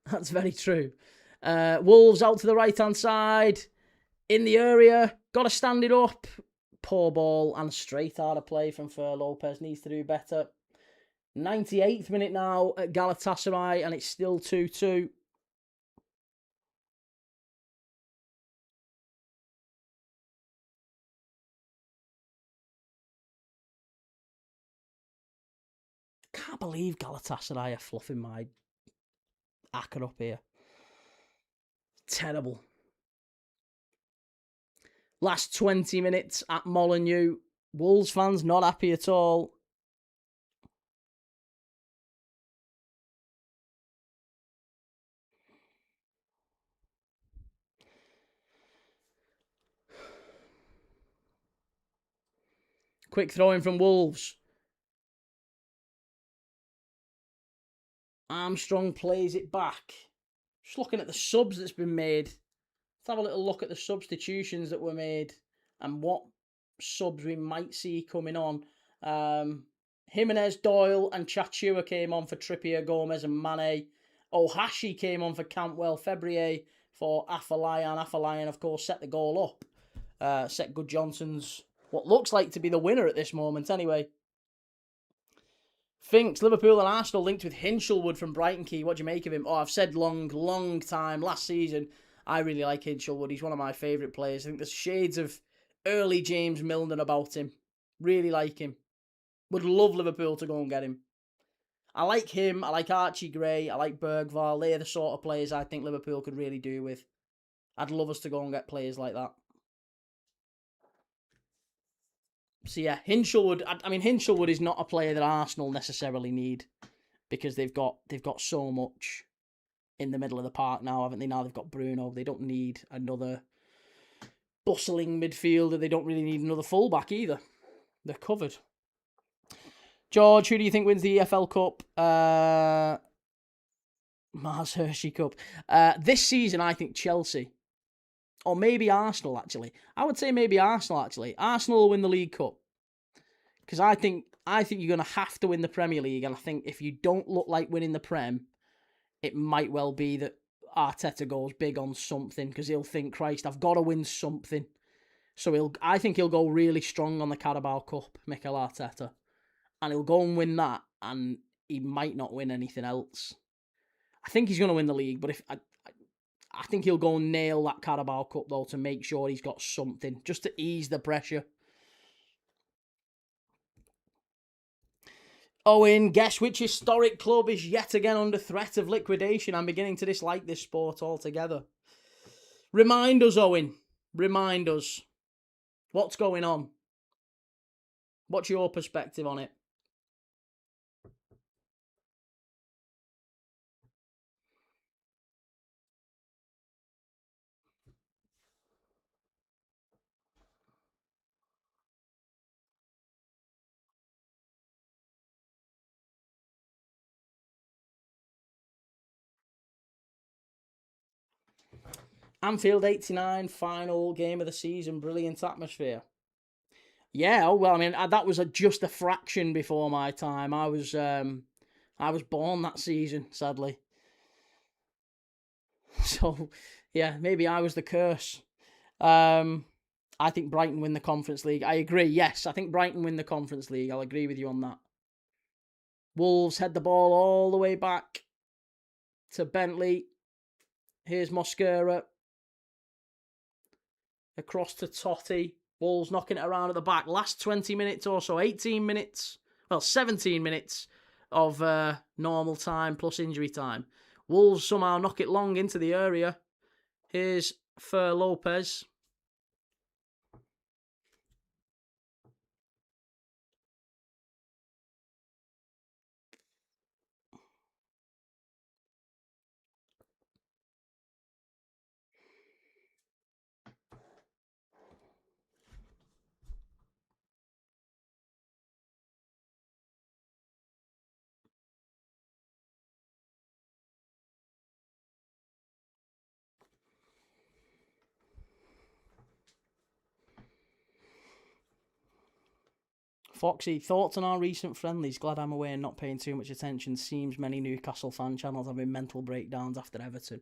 That's very true. Wolves out to the right-hand side. In the area. Got to stand it up. Poor ball and straight out of play from Fer Lopez. Needs to do better. 98th minute now at Galatasaray, and it's still 2-2. Can't believe Galatasaray are fluffing my acca up here. Terrible. Last 20 minutes at Molineux. Wolves fans not happy at all. Quick throw in from Wolves. Armstrong plays it back. Just looking at the subs that's been made. Let's have a little look at the substitutions that were made and what subs we might see coming on. Jimenez, Doyle and Chachua came on for Trippier, Gomez and Mane. Ohashi came on for Cantwell. Febrier for Afolayan. Afolayan, of course, set the goal up. Set Good Johnson's what looks like to be the winner at this moment anyway. Finks, Liverpool and Arsenal linked with Hinchelwood from Brighton Key. What do you make of him? Oh, I've said long time. Last season, I really like Hinchelwood. He's one of my favourite players. I think there's shades of early James Milner about him. Really like him. Would love Liverpool to go and get him. I like him. I like Archie Gray. I like Bergvall. They're the sort of players I think Liverpool could really do with. I'd love us to go and get players like that. So yeah, Hinchelwood. I mean, Hinchelwood is not a player that Arsenal necessarily need because they've got so much in the middle of the park now, haven't they? Now they've got Bruno. They don't need another bustling midfielder. They don't really need another fullback either. They're covered. George, who do you think wins the EFL Cup? Mars Hershey Cup. This season, I think Chelsea. Or maybe Arsenal, actually. I would say maybe Arsenal, actually. Arsenal will win the League Cup. Because I think you're going to have to win the Premier League. And I think if you don't look like winning the Prem, it might well be that Arteta goes big on something. Because he'll think, Christ, I've got to win something. So I think he'll go really strong on the Carabao Cup, Mikel Arteta. And he'll go and win that. And he might not win anything else. I think he's going to win the league. But I think he'll go and nail that Carabao Cup, though, to make sure he's got something, just to ease the pressure. Owen, guess which historic club is yet again under threat of liquidation? I'm beginning to dislike this sport altogether. Remind us, Owen. Remind us. What's going on? What's your perspective on it? Anfield 89, final game of the season, brilliant atmosphere. Yeah, well, I mean, that was just a fraction before my time. I was born that season, sadly. So, yeah, maybe I was the curse. I think Brighton win the Conference League. I agree, yes, I think Brighton win the Conference League. I'll agree with you on that. Wolves head the ball all the way back to Bentley. Here's Mosquera. Across to Totti. Wolves knocking it around at the back. Last 20 minutes or so, 18 minutes, well, 17 minutes of normal time plus injury time. Wolves somehow knock it long into the area. Here's Fer Lopez. Foxy, thoughts on our recent friendlies? Glad I'm away and not paying too much attention. Seems many Newcastle fan channels having mental breakdowns after Everton.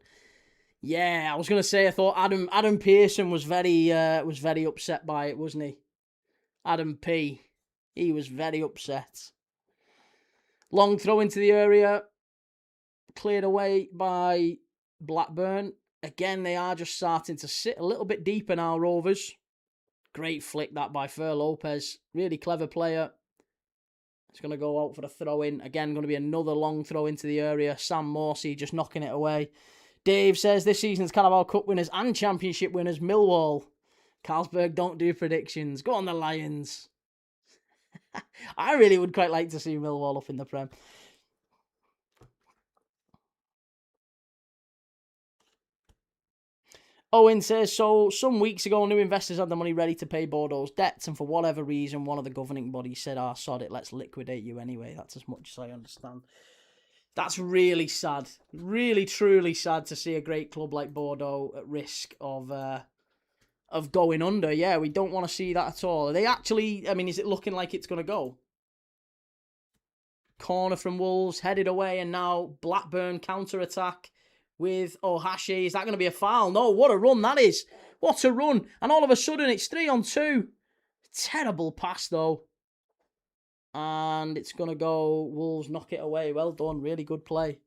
Yeah, I was going to say, I thought Adam Pearson was very upset by it, wasn't he? Adam P. He was very upset. Long throw into the area. Cleared away by Blackburn. Again, they are just starting to sit a little bit deeper now, Rovers. Great flick that by Fer Lopez. Really clever player. It's going to go out for the throw-in. Again, going to be another long throw into the area. Sam Morsey just knocking it away. Dave says this season's Carabao Cup winners and Championship winners, Millwall. Carlsberg don't do predictions. Go on the Lions. I really would quite like to see Millwall up in the Prem. Owen says, so some weeks ago, new investors had the money ready to pay Bordeaux's debts, and for whatever reason, one of the governing bodies said, sod it, let's liquidate you anyway. That's as much as I understand. That's really sad. Really, truly sad to see a great club like Bordeaux at risk of going under. Yeah, we don't want to see that at all. Are they actually, I mean, is it looking like it's going to go? Corner from Wolves, headed away, and now Blackburn counter-attack with Ohashi. Is that going to be a foul? No, what a run that is. What a run. And all of a sudden, it's 3-on-2. Terrible pass, though. And it's going to go. Wolves knock it away. Well done. Really good play.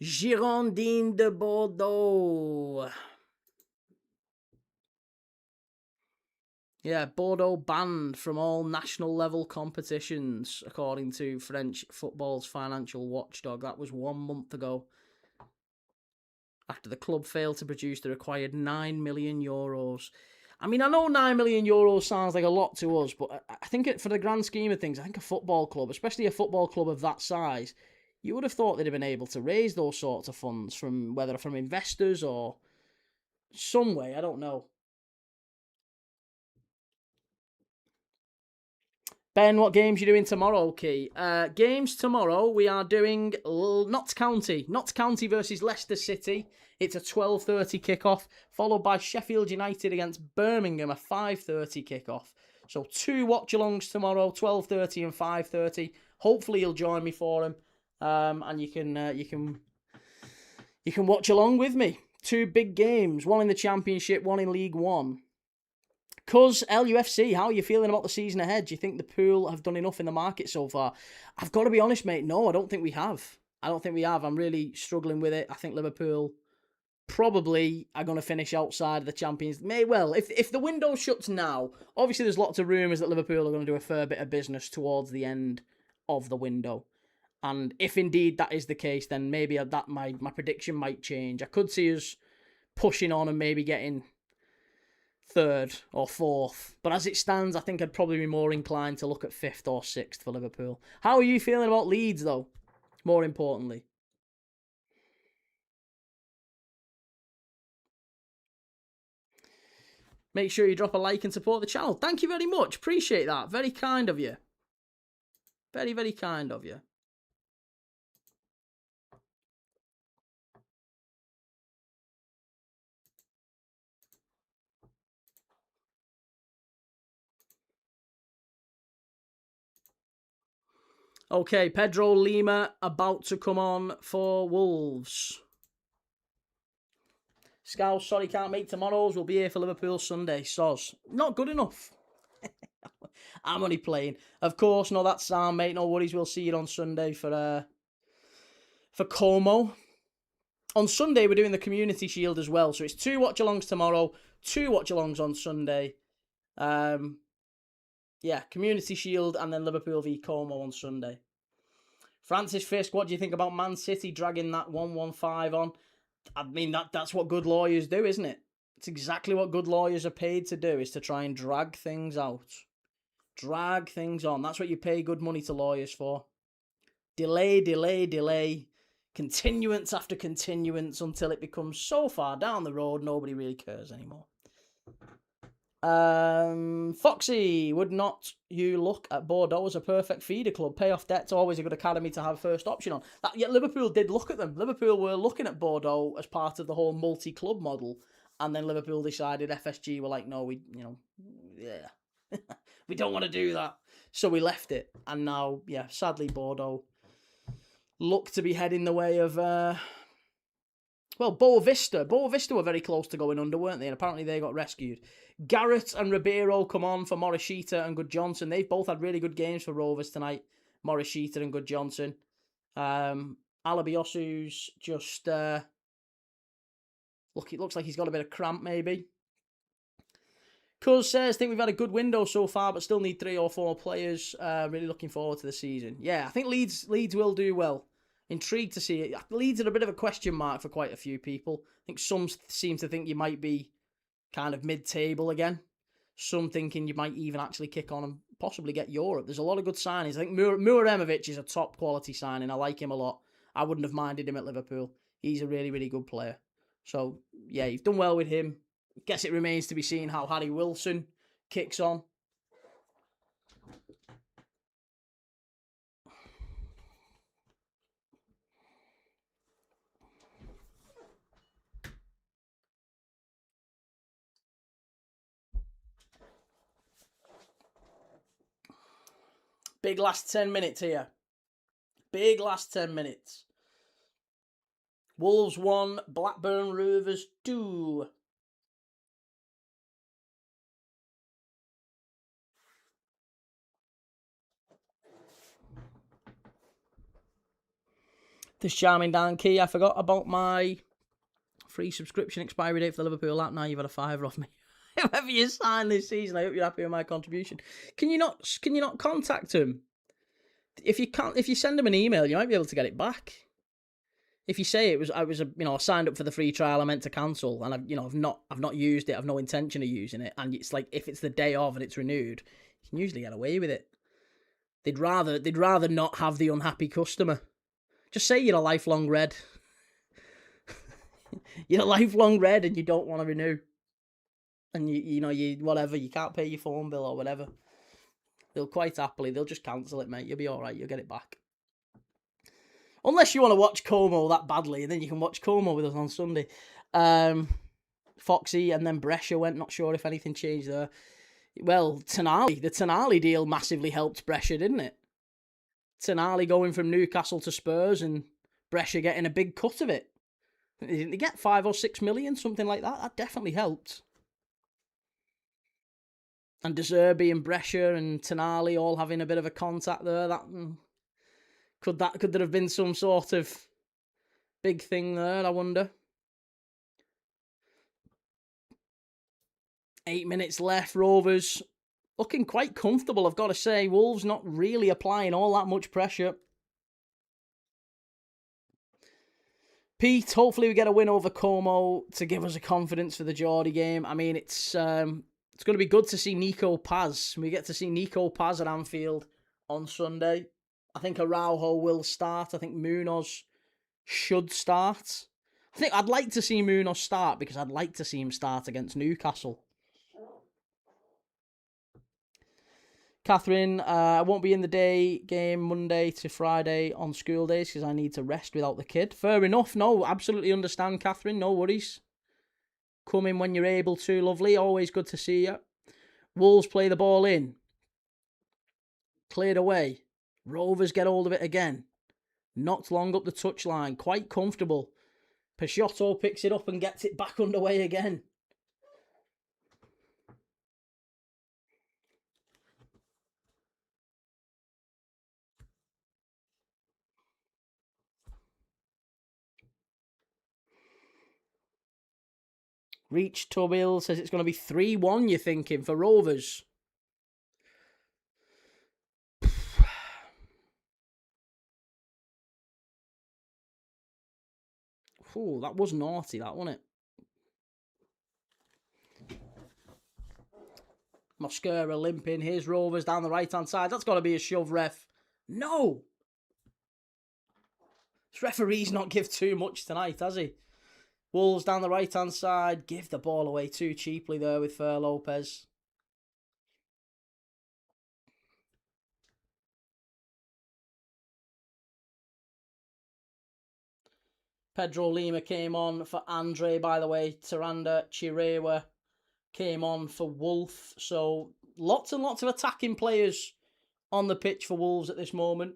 Girondins de Bordeaux. Yeah, Bordeaux banned from all national level competitions, according to French football's financial watchdog. That was 1 month ago. After the club failed to produce the required €9 million. I mean, I know €9 million sounds like a lot to us, but I think for the grand scheme of things, I think a football club, especially a football club of that size, you would have thought they'd have been able to raise those sorts of funds from whether from investors or some way, I don't know. Ben, what games are you doing tomorrow, Key? Games tomorrow, we are doing Notts County. Notts County versus Leicester City. It's a 12:30 kickoff, followed by Sheffield United against Birmingham, a 5:30 kickoff. So 2 watch-alongs tomorrow, 12:30 and 5:30. Hopefully you'll join me for them, and you can watch along with me. 2 big games, one in the Championship, one in League One. Cuz LUFC, how are you feeling about the season ahead? Do you think the pool have done enough in the market so far? I've got to be honest, mate. No, I don't think we have. I'm really struggling with it. I think Liverpool probably are going to finish outside of the Champions. If the window shuts now, obviously there's lots of rumours that Liverpool are going to do a fair bit of business towards the end of the window. And if indeed that is the case, then maybe my prediction might change. I could see us pushing on and maybe getting 3rd or 4th. But as it stands, I think I'd probably be more inclined to look at 5th or 6th for Liverpool. How are you feeling about Leeds, though? More importantly. Make sure you drop a like and support the channel. Thank you very much. Appreciate that. Very kind of you. Very, very kind of you. Okay, Pedro Lima about to come on for Wolves. Scouse, sorry, can't make tomorrow's. We'll be here for Liverpool Sunday. Soz. Not good enough. I'm only playing. Of course, no, that's Sam, mate. No worries. We'll see you on Sunday for Como. On Sunday, we're doing the Community Shield as well. So it's 2 watch-alongs tomorrow, 2 watch-alongs on Sunday. Yeah, Community Shield and then Liverpool v Como on Sunday. Francis Fisk, what do you think about Man City dragging that 115 on? I mean, that's what good lawyers do, isn't it? It's exactly what good lawyers are paid to do, is to try and drag things out. Drag things on. That's what you pay good money to lawyers for. Delay, delay, delay. Continuance after continuance until it becomes so far down the road, nobody really cares anymore. Foxy, would not you look at Bordeaux as a perfect feeder club? Pay off debt's always a good academy to have first option on. Yet Liverpool did look at them. Liverpool were looking at Bordeaux as part of the whole multi-club model, and then Liverpool decided, FSG were like, no, we don't want to do that. So we left it, and now, yeah, sadly Bordeaux look to be heading the way of Boa Vista. Boa Vista were very close to going under, weren't they? And apparently they got rescued. Garrett and Ribeiro come on for Morishita and Good Johnson. They've both had really good games for Rovers tonight. Morishita and Good Johnson. Alabiosu's just it looks like he's got a bit of cramp maybe. Cuz says, think we've had a good window so far, but still need 3 or 4 players. Really looking forward to the season. Yeah, I think Leeds will do well. Intrigued to see it. Leeds are a bit of a question mark for quite a few people. I think some seem to think you might be kind of mid-table again. Some thinking you might even actually kick on and possibly get Europe. There's a lot of good signings. I think Muraremovic is a top quality signing. I like him a lot. I wouldn't have minded him at Liverpool. He's a really, really good player. So, yeah, you've done well with him. Guess it remains to be seen how Harry Wilson kicks on. Big last 10 minutes here. Big last 10 minutes. Wolves 1, Blackburn Rovers 2. This charming Dan Key, I forgot about my free subscription expiry date for the Liverpool app. Now you've had a £5 off me. Whoever you sign this season, I hope you're happy with my contribution. Can you not contact him? If you send him an email, you might be able to get it back. If you say I signed up for the free trial, I meant to cancel, and I've not used it, I've no intention of using it, and it's like if it's the day of and it's renewed, you can usually get away with it. They'd rather not have the unhappy customer. Just say you're a lifelong red. You're a lifelong red and you don't want to renew. And you can't pay your phone bill or whatever. They'll just cancel it, mate. You'll be alright, you'll get it back. Unless you want to watch Como that badly, and then you can watch Como with us on Sunday. Foxy and then Brescia went, not sure if anything changed there. Well, the Tonali deal massively helped Brescia, didn't it? Tonali going from Newcastle to Spurs and Brescia getting a big cut of it. Didn't they get 5 or 6 million, something like that? That definitely helped. And De Zerbi and Brescia and Tonali all having a bit of a contact there. Could there have been some sort of big thing there, I wonder? 8 minutes left, Rovers looking quite comfortable, I've got to say. Wolves not really applying all that much pressure. Pete, hopefully we get a win over Como to give us a confidence for the Geordie game. I mean, it's going to be good to see Nico Paz. We get to see Nico Paz at Anfield on Sunday. I think Araujo will start. I think Munoz should start. I think I'd like to see Munoz start because I'd like to see him start against Newcastle. Catherine, I won't be in the day game Monday to Friday on school days because I need to rest without the kid. Fair enough. No, absolutely understand, Catherine. No worries. Come in when you're able to, lovely. Always good to see you. Wolves play the ball in. Cleared away. Rovers get hold of it again. Knocked long up the touchline. Quite comfortable. Peixoto picks it up and gets it back underway again. Reach Tubil says it's going to be 3-1, you're thinking, for Rovers. Ooh, that was naughty, that, wasn't it? Mosquera limping. Here's Rovers down the right-hand side. That's got to be a shove, ref. No! This referee's not give too much tonight, has he? Wolves down the right-hand side. Give the ball away too cheaply there with Fer Lopez. Pedro Lima came on for Andre, by the way. Taranda Chirewa came on for Wolf. So lots and lots of attacking players on the pitch for Wolves at this moment.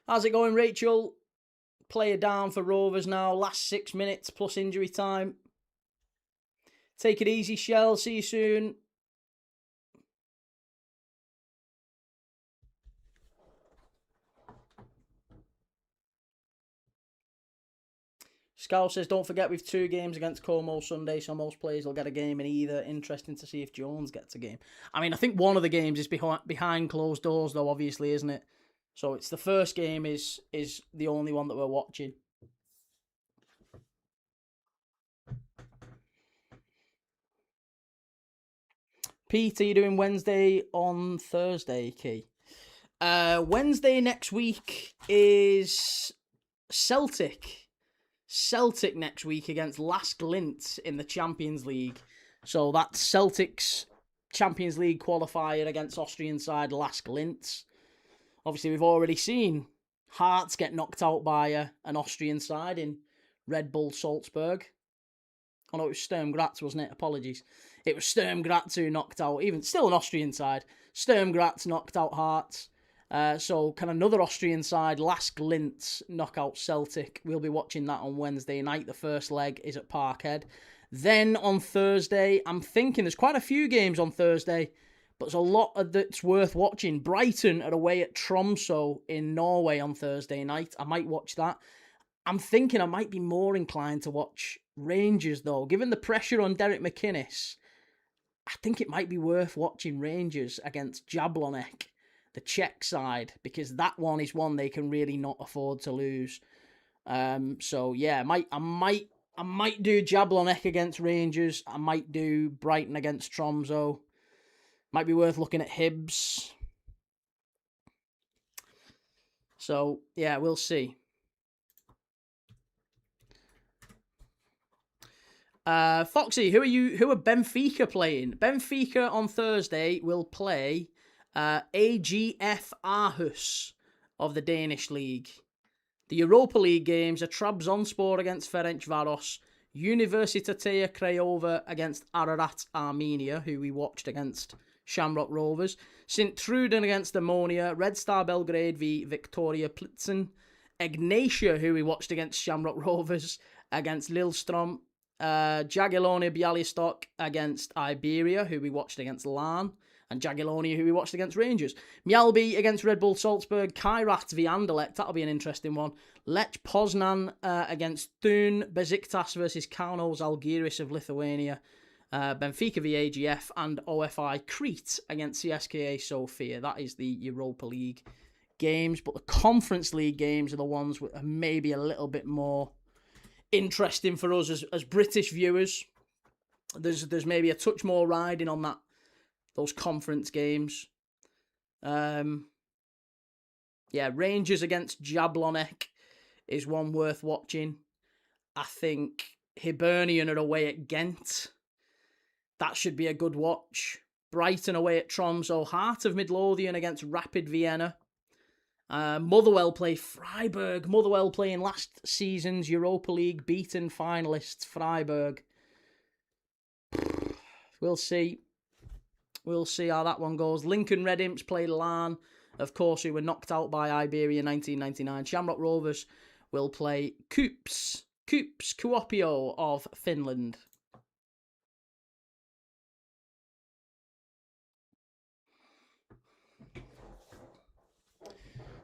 How's it going, Rachel? Player down for Rovers now. Last 6 minutes plus injury time. Take it easy, Shell. See you soon. Scout says, don't forget we've 2 games against Como Sunday, so most players will get a game in either. Interesting to see if Jones gets a game. I mean, I think one of the games is behind closed doors, though, obviously, isn't it? So it's the first game is the only one that we're watching. Pete, are you doing Wednesday on Thursday, Key? Wednesday next week is Celtic. Celtic next week against Lask Linz in the Champions League. So that's Celtic's Champions League qualifier against Austrian side Lask Linz. Obviously, we've already seen Hearts get knocked out by an Austrian side in Red Bull Salzburg. Oh no, it was Sturm Graz, wasn't it? Apologies. It was Sturm Graz who knocked out, even still an Austrian side. Sturm Graz knocked out Hearts. So kind of another Austrian side, Lask Linz, knock out Celtic. We'll be watching that on Wednesday night. The first leg is at Parkhead. Then on Thursday, I'm thinking there's quite a few games on Thursday, but there's a lot that's worth watching. Brighton are away at Tromsø in Norway on Thursday night. I might watch that. I'm thinking I might be more inclined to watch Rangers, though. Given the pressure on Derek McInnes, I think it might be worth watching Rangers against Jablonek, the Czech side, because that one is one they can really not afford to lose. So yeah, I might do Jablonek against Rangers. I might do Brighton against Tromsø. Might be worth looking at Hibs. So yeah, we'll see. Foxy, who are Benfica playing? Benfica on Thursday will play AGF Aarhus of the Danish League. The Europa League games are Trabzonspor against Ferencvaros, Universitatea Craiova against Ararat Armenia, who we watched against Shamrock Rovers, St. Truden against Ammonia, Red Star Belgrade v Victoria Plitzen, Egnatia, who we watched against Shamrock Rovers, against Lillestrøm, Jagiellonia Bialystok against Iberia, who we watched against Larn, and Jagiellonia, who we watched against Rangers. Mjällby against Red Bull Salzburg, Kairat v Anderlecht, that'll be an interesting one. Lech Poznan against Thun, Besiktas versus Kaunas Žalgiris of Lithuania, Benfica v AGF, and OFI Crete against CSKA Sofia. That is the Europa League games, but the Conference League games are the ones that are maybe a little bit more interesting for us as British viewers. There's maybe a touch more riding on those conference games. Rangers against Jablonek is one worth watching. I think Hibernian are away at Ghent. That should be a good watch. Brighton away at Tromsø. Heart of Midlothian against Rapid Vienna. Motherwell play Freiburg. Motherwell playing last season's Europa League beaten finalists, Freiburg. We'll see. We'll see how that one goes. Lincoln Red Imps play Larn, of course, who were knocked out by Iberia 1999. Shamrock Rovers will play Kuopio of Finland.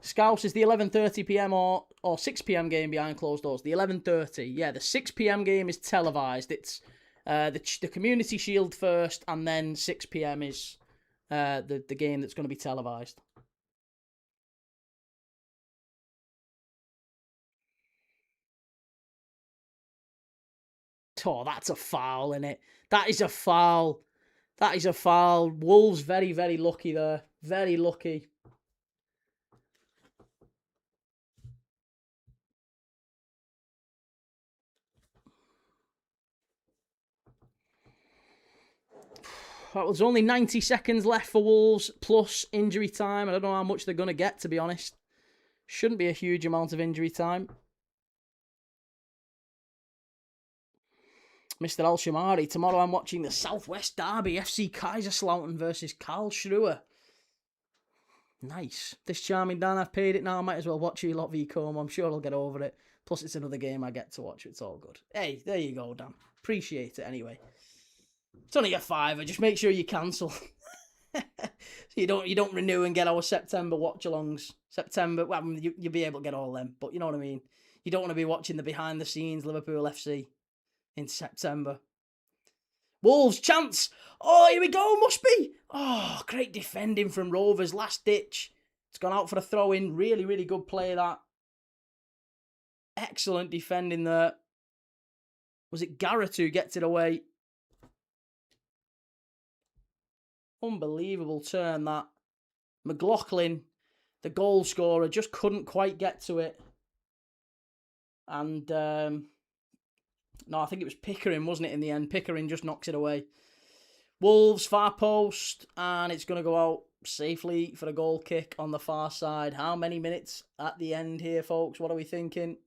Scouse is the 11:30pm or 6pm game behind closed doors. The 11:30, yeah, the 6pm game is televised. It's the Community Shield first, and then 6pm is the game that's going to be televised. Oh, that's a foul, innit? That is a foul. That is a foul. Wolves very, very lucky there. Very lucky. Well, there's only 90 seconds left for Wolves, plus injury time. I don't know how much they're going to get, to be honest. Shouldn't be a huge amount of injury time. Mr. Al-Shamari, tomorrow I'm watching the Southwest Derby, FC Kaiserslautern versus Karlsruhe. Nice. This charming Dan, I've paid it now. I might as well watch you lot v Como. I'm sure I'll get over it. Plus, it's another game I get to watch. It's all good. Hey, there you go, Dan. Appreciate it anyway. It's only a £5. Just make sure you cancel. So you don't renew and get our September watch-alongs. September, well, you'll be able to get all them, but you know what I mean. You don't want to be watching the behind-the-scenes Liverpool FC in September. Wolves, chance. Oh, here we go, must be. Oh, great defending from Rovers. Last ditch. It's gone out for a throw-in. Really, really good play, that. Excellent defending there. Was it Garrett who gets it away? Unbelievable turn, that. McLaughlin, the goal scorer, just couldn't quite get to it. And, no, I think it was Pickering, wasn't it, in the end? Pickering just knocks it away. Wolves, far post, and it's going to go out safely for a goal kick on the far side. How many minutes at the end here, folks? What are we thinking?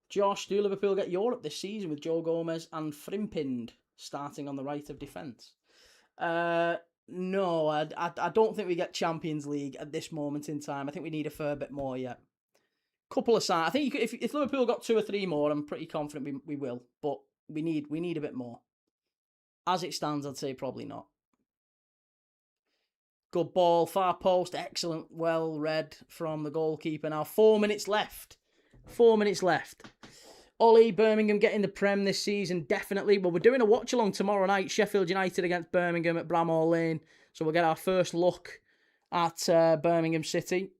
Josh, do Liverpool get Europe this season with Joe Gomez and Frimpong starting on the right of defence? No, I don't think we get Champions League at this moment in time. I think we need a fair bit more yet. Couple of signs. I think if Liverpool got 2 or 3 more, I'm pretty confident we will. But we need a bit more. As it stands, I'd say probably not. Good ball, far post, excellent, well read from the goalkeeper. Now 4 minutes left. 4 minutes left. Ollie, Birmingham getting the Prem this season, definitely. Well, we're doing a watch-along tomorrow night, Sheffield United against Birmingham at Bramhall Lane. So we'll get our first look at Birmingham City.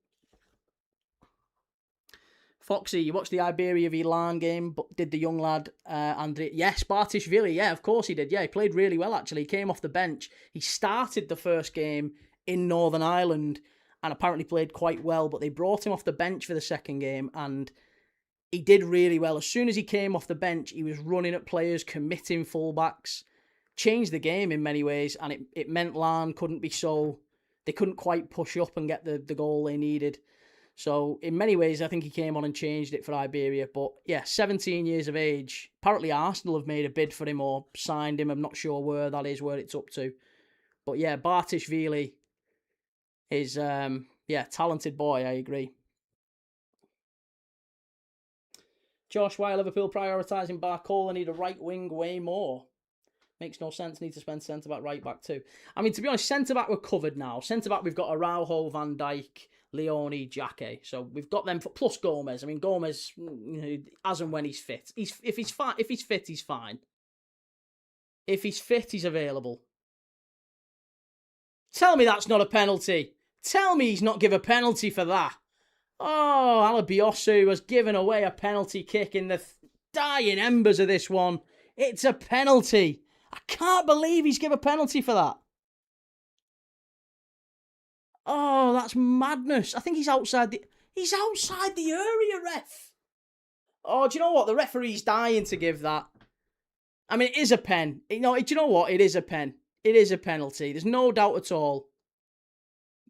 Foxy, you watched the Iberia v Larn game, but did the young lad, Andrea? Yes, Bartishvili, yeah, of course he did. Yeah, he played really well, actually. He came off the bench. He started the first game in Northern Ireland and apparently played quite well, but they brought him off the bench for the second game and he did really well. As soon as he came off the bench, he was running at players, committing fullbacks, changed the game in many ways, and it meant Larn they couldn't quite push up and get the goal they needed. So in many ways, I think he came on and changed it for Iberia. But yeah, 17 years of age. Apparently Arsenal have made a bid for him or signed him. I'm not sure where that is, where it's up to. But yeah, Bartishvili is, talented boy, I agree. Josh, why are Liverpool prioritising Barcola? Need a right wing way more. Makes no sense. Need to spend centre-back, right-back too. I mean, to be honest, centre-back we're covered now. Centre-back we've got Araujo, Van Dijk, Leone, Jake. So we've got them, plus Gomez. I mean, Gomez, as and when he's fit. If he's fit, he's fine. If he's fit, he's available. Tell me that's not a penalty. Tell me he's not give a penalty for that. Oh, Alabiosu has given away a penalty kick in the dying embers of this one. It's a penalty. I can't believe he's given a penalty for that. Oh, that's madness. I think he's outside the area, ref. Oh, do you know what? The referee's dying to give that. I mean, it is a pen. No, do you know what? It is a pen. It is a penalty. There's no doubt at all.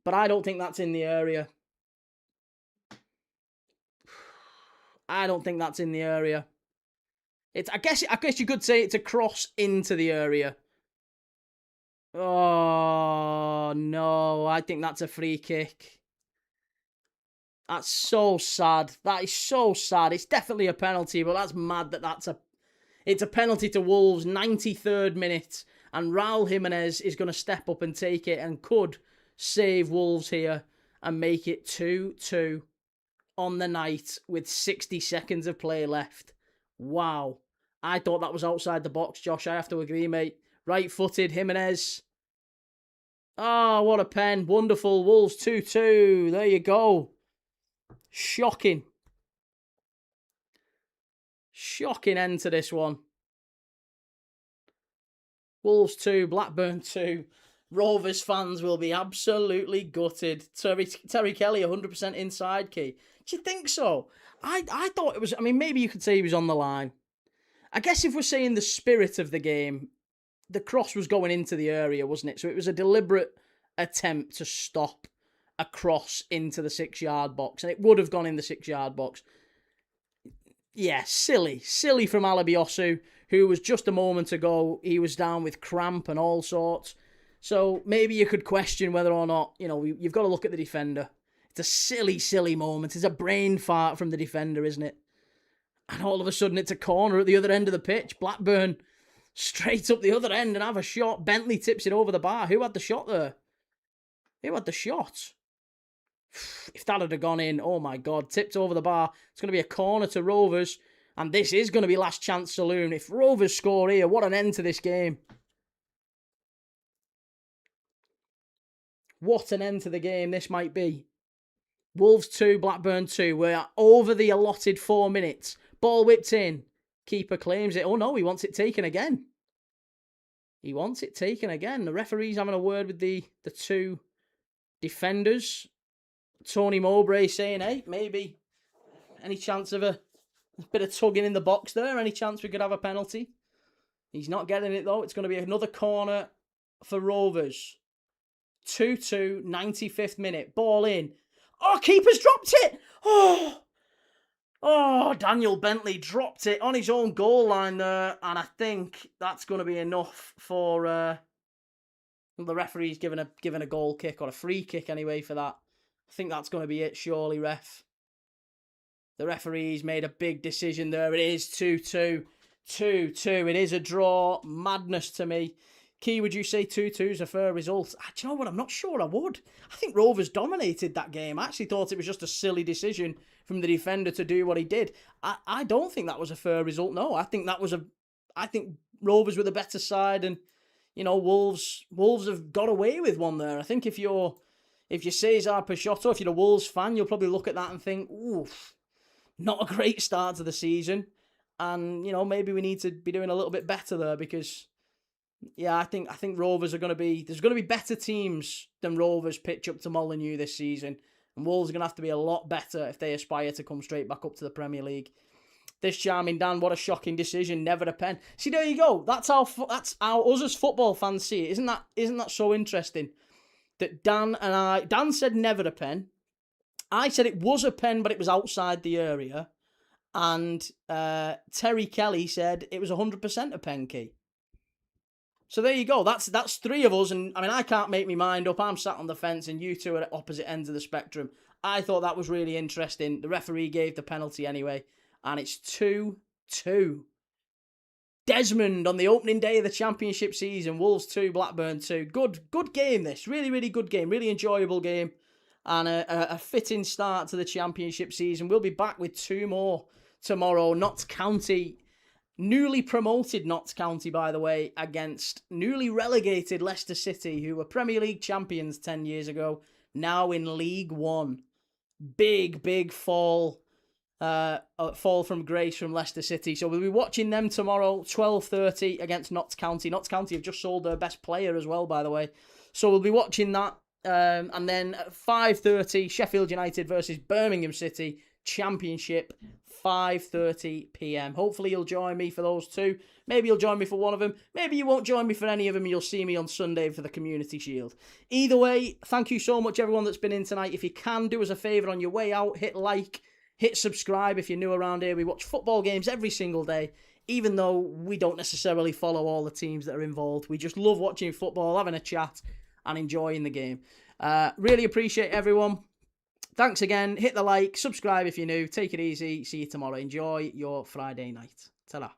But I don't think that's in the area. I don't think that's in the area. I guess you could say it's a cross into the area. Oh, no. I think that's a free kick. That's so sad. That is so sad. It's definitely a penalty, but that's mad that it's a penalty to Wolves, 93rd minute, and Raul Jimenez is going to step up and take it and could save Wolves here and make it 2-2 on the night with 60 seconds of play left. Wow. I thought that was outside the box, Josh. I have to agree, mate. Right-footed, Jimenez. Oh, what a pen. Wonderful. Wolves 2-2. There you go. Shocking. Shocking end to this one. Wolves 2, Blackburn 2. Rovers fans will be absolutely gutted. Terry Kelly, 100% inside key. Do you think so? I thought it was... I mean, maybe you could say he was on the line. I guess if we're saying the spirit of the game, the cross was going into the area, wasn't it? So it was a deliberate attempt to stop a cross into the 6-yard box. And it would have gone in the 6-yard box. Yeah, silly. Silly from Alabiosu, who was just a moment ago, he was down with cramp and all sorts. So maybe you could question whether or not, you've got to look at the defender. It's a silly, silly moment. It's a brain fart from the defender, isn't it? And all of a sudden it's a corner at the other end of the pitch. Blackburn straight up the other end and have a shot. Bentley tips it over the bar. Who had the shot there? Who had the shot? If that had gone in, oh my God, tipped over the bar. It's going to be a corner to Rovers. And this is going to be last chance saloon. If Rovers score here, what an end to this game. What an end to the game this might be. Wolves 2, Blackburn 2. We're over the allotted 4 minutes. Ball whipped in. Keeper claims it. Oh no, he wants it taken again. He wants it taken again. The referee's having a word with the two defenders. Tony Mowbray saying, hey, maybe any chance of a bit of tugging in the box there? Any chance we could have a penalty? He's not getting it though. It's going to be another corner for Rovers. 2-2, 95th minute. Ball in. Oh, keeper's dropped it. Oh, Daniel Bentley dropped it on his own goal line there. And I think that's going to be enough for the referee's given a goal kick or a free kick anyway for that. I think that's going to be it, surely, ref. The referee's made a big decision there. It is 2-2. 2-2. It is a draw. Madness to me. Key, would you say 2-2 is a fair result? Do you know what? I'm not sure I would. I think Rovers dominated that game. I actually thought it was just a silly decision from the defender to do what he did. I don't think that was a fair result, no. I think Rovers were the better side and, you know, Wolves have got away with one there. I think if you're César Peixoto, if you're a Wolves fan, you'll probably look at that and think, oof, not a great start to the season. And, you know, maybe we need to be doing a little bit better there because, yeah, I think Rovers are going to be... There's going to be better teams than Rovers pitch up to Molineux this season. And Wolves are going to have to be a lot better if they aspire to come straight back up to the Premier League. This charming Dan, what a shocking decision. Never a pen. See, there you go. That's how us as football fans see it. Isn't that so interesting? That Dan said never a pen. I said it was a pen, but it was outside the area. And Terry Kelly said it was 100% a pen, Key. So there you go. That's three of us. And I mean, I can't make my mind up. I'm sat on the fence and you two are at opposite ends of the spectrum. I thought that was really interesting. The referee gave the penalty anyway. And it's 2-2. Desmond on the opening day of the championship season. Wolves 2, Blackburn 2. Good game this. Really, really good game. Really enjoyable game. And a fitting start to the championship season. We'll be back with 2 more tomorrow. Notts County, newly promoted Notts County, by the way, against newly relegated Leicester City, who were Premier League champions 10 years ago, now in League One. Big fall from grace from Leicester City. So we'll be watching them tomorrow, 12:30 against Notts County. Notts County have just sold their best player as well, by the way. So we'll be watching that. And then at 5:30, Sheffield United versus Birmingham City, Championship, 5:30 p.m. Hopefully you'll join me for those two. Maybe you'll join me for one of them. Maybe you won't join me for any of them. You'll see me on Sunday for the Community Shield. Either way, thank you so much, everyone that's been in tonight. If you can, do us a favour on your way out, hit like, hit subscribe if you're new around here. We watch football games every single day, even though we don't necessarily follow all the teams that are involved. We just love watching football, having a chat, and enjoying the game. Really appreciate everyone. Thanks again. Hit the like, subscribe if you're new. Take it easy. See you tomorrow. Enjoy your Friday night. Ta-ra.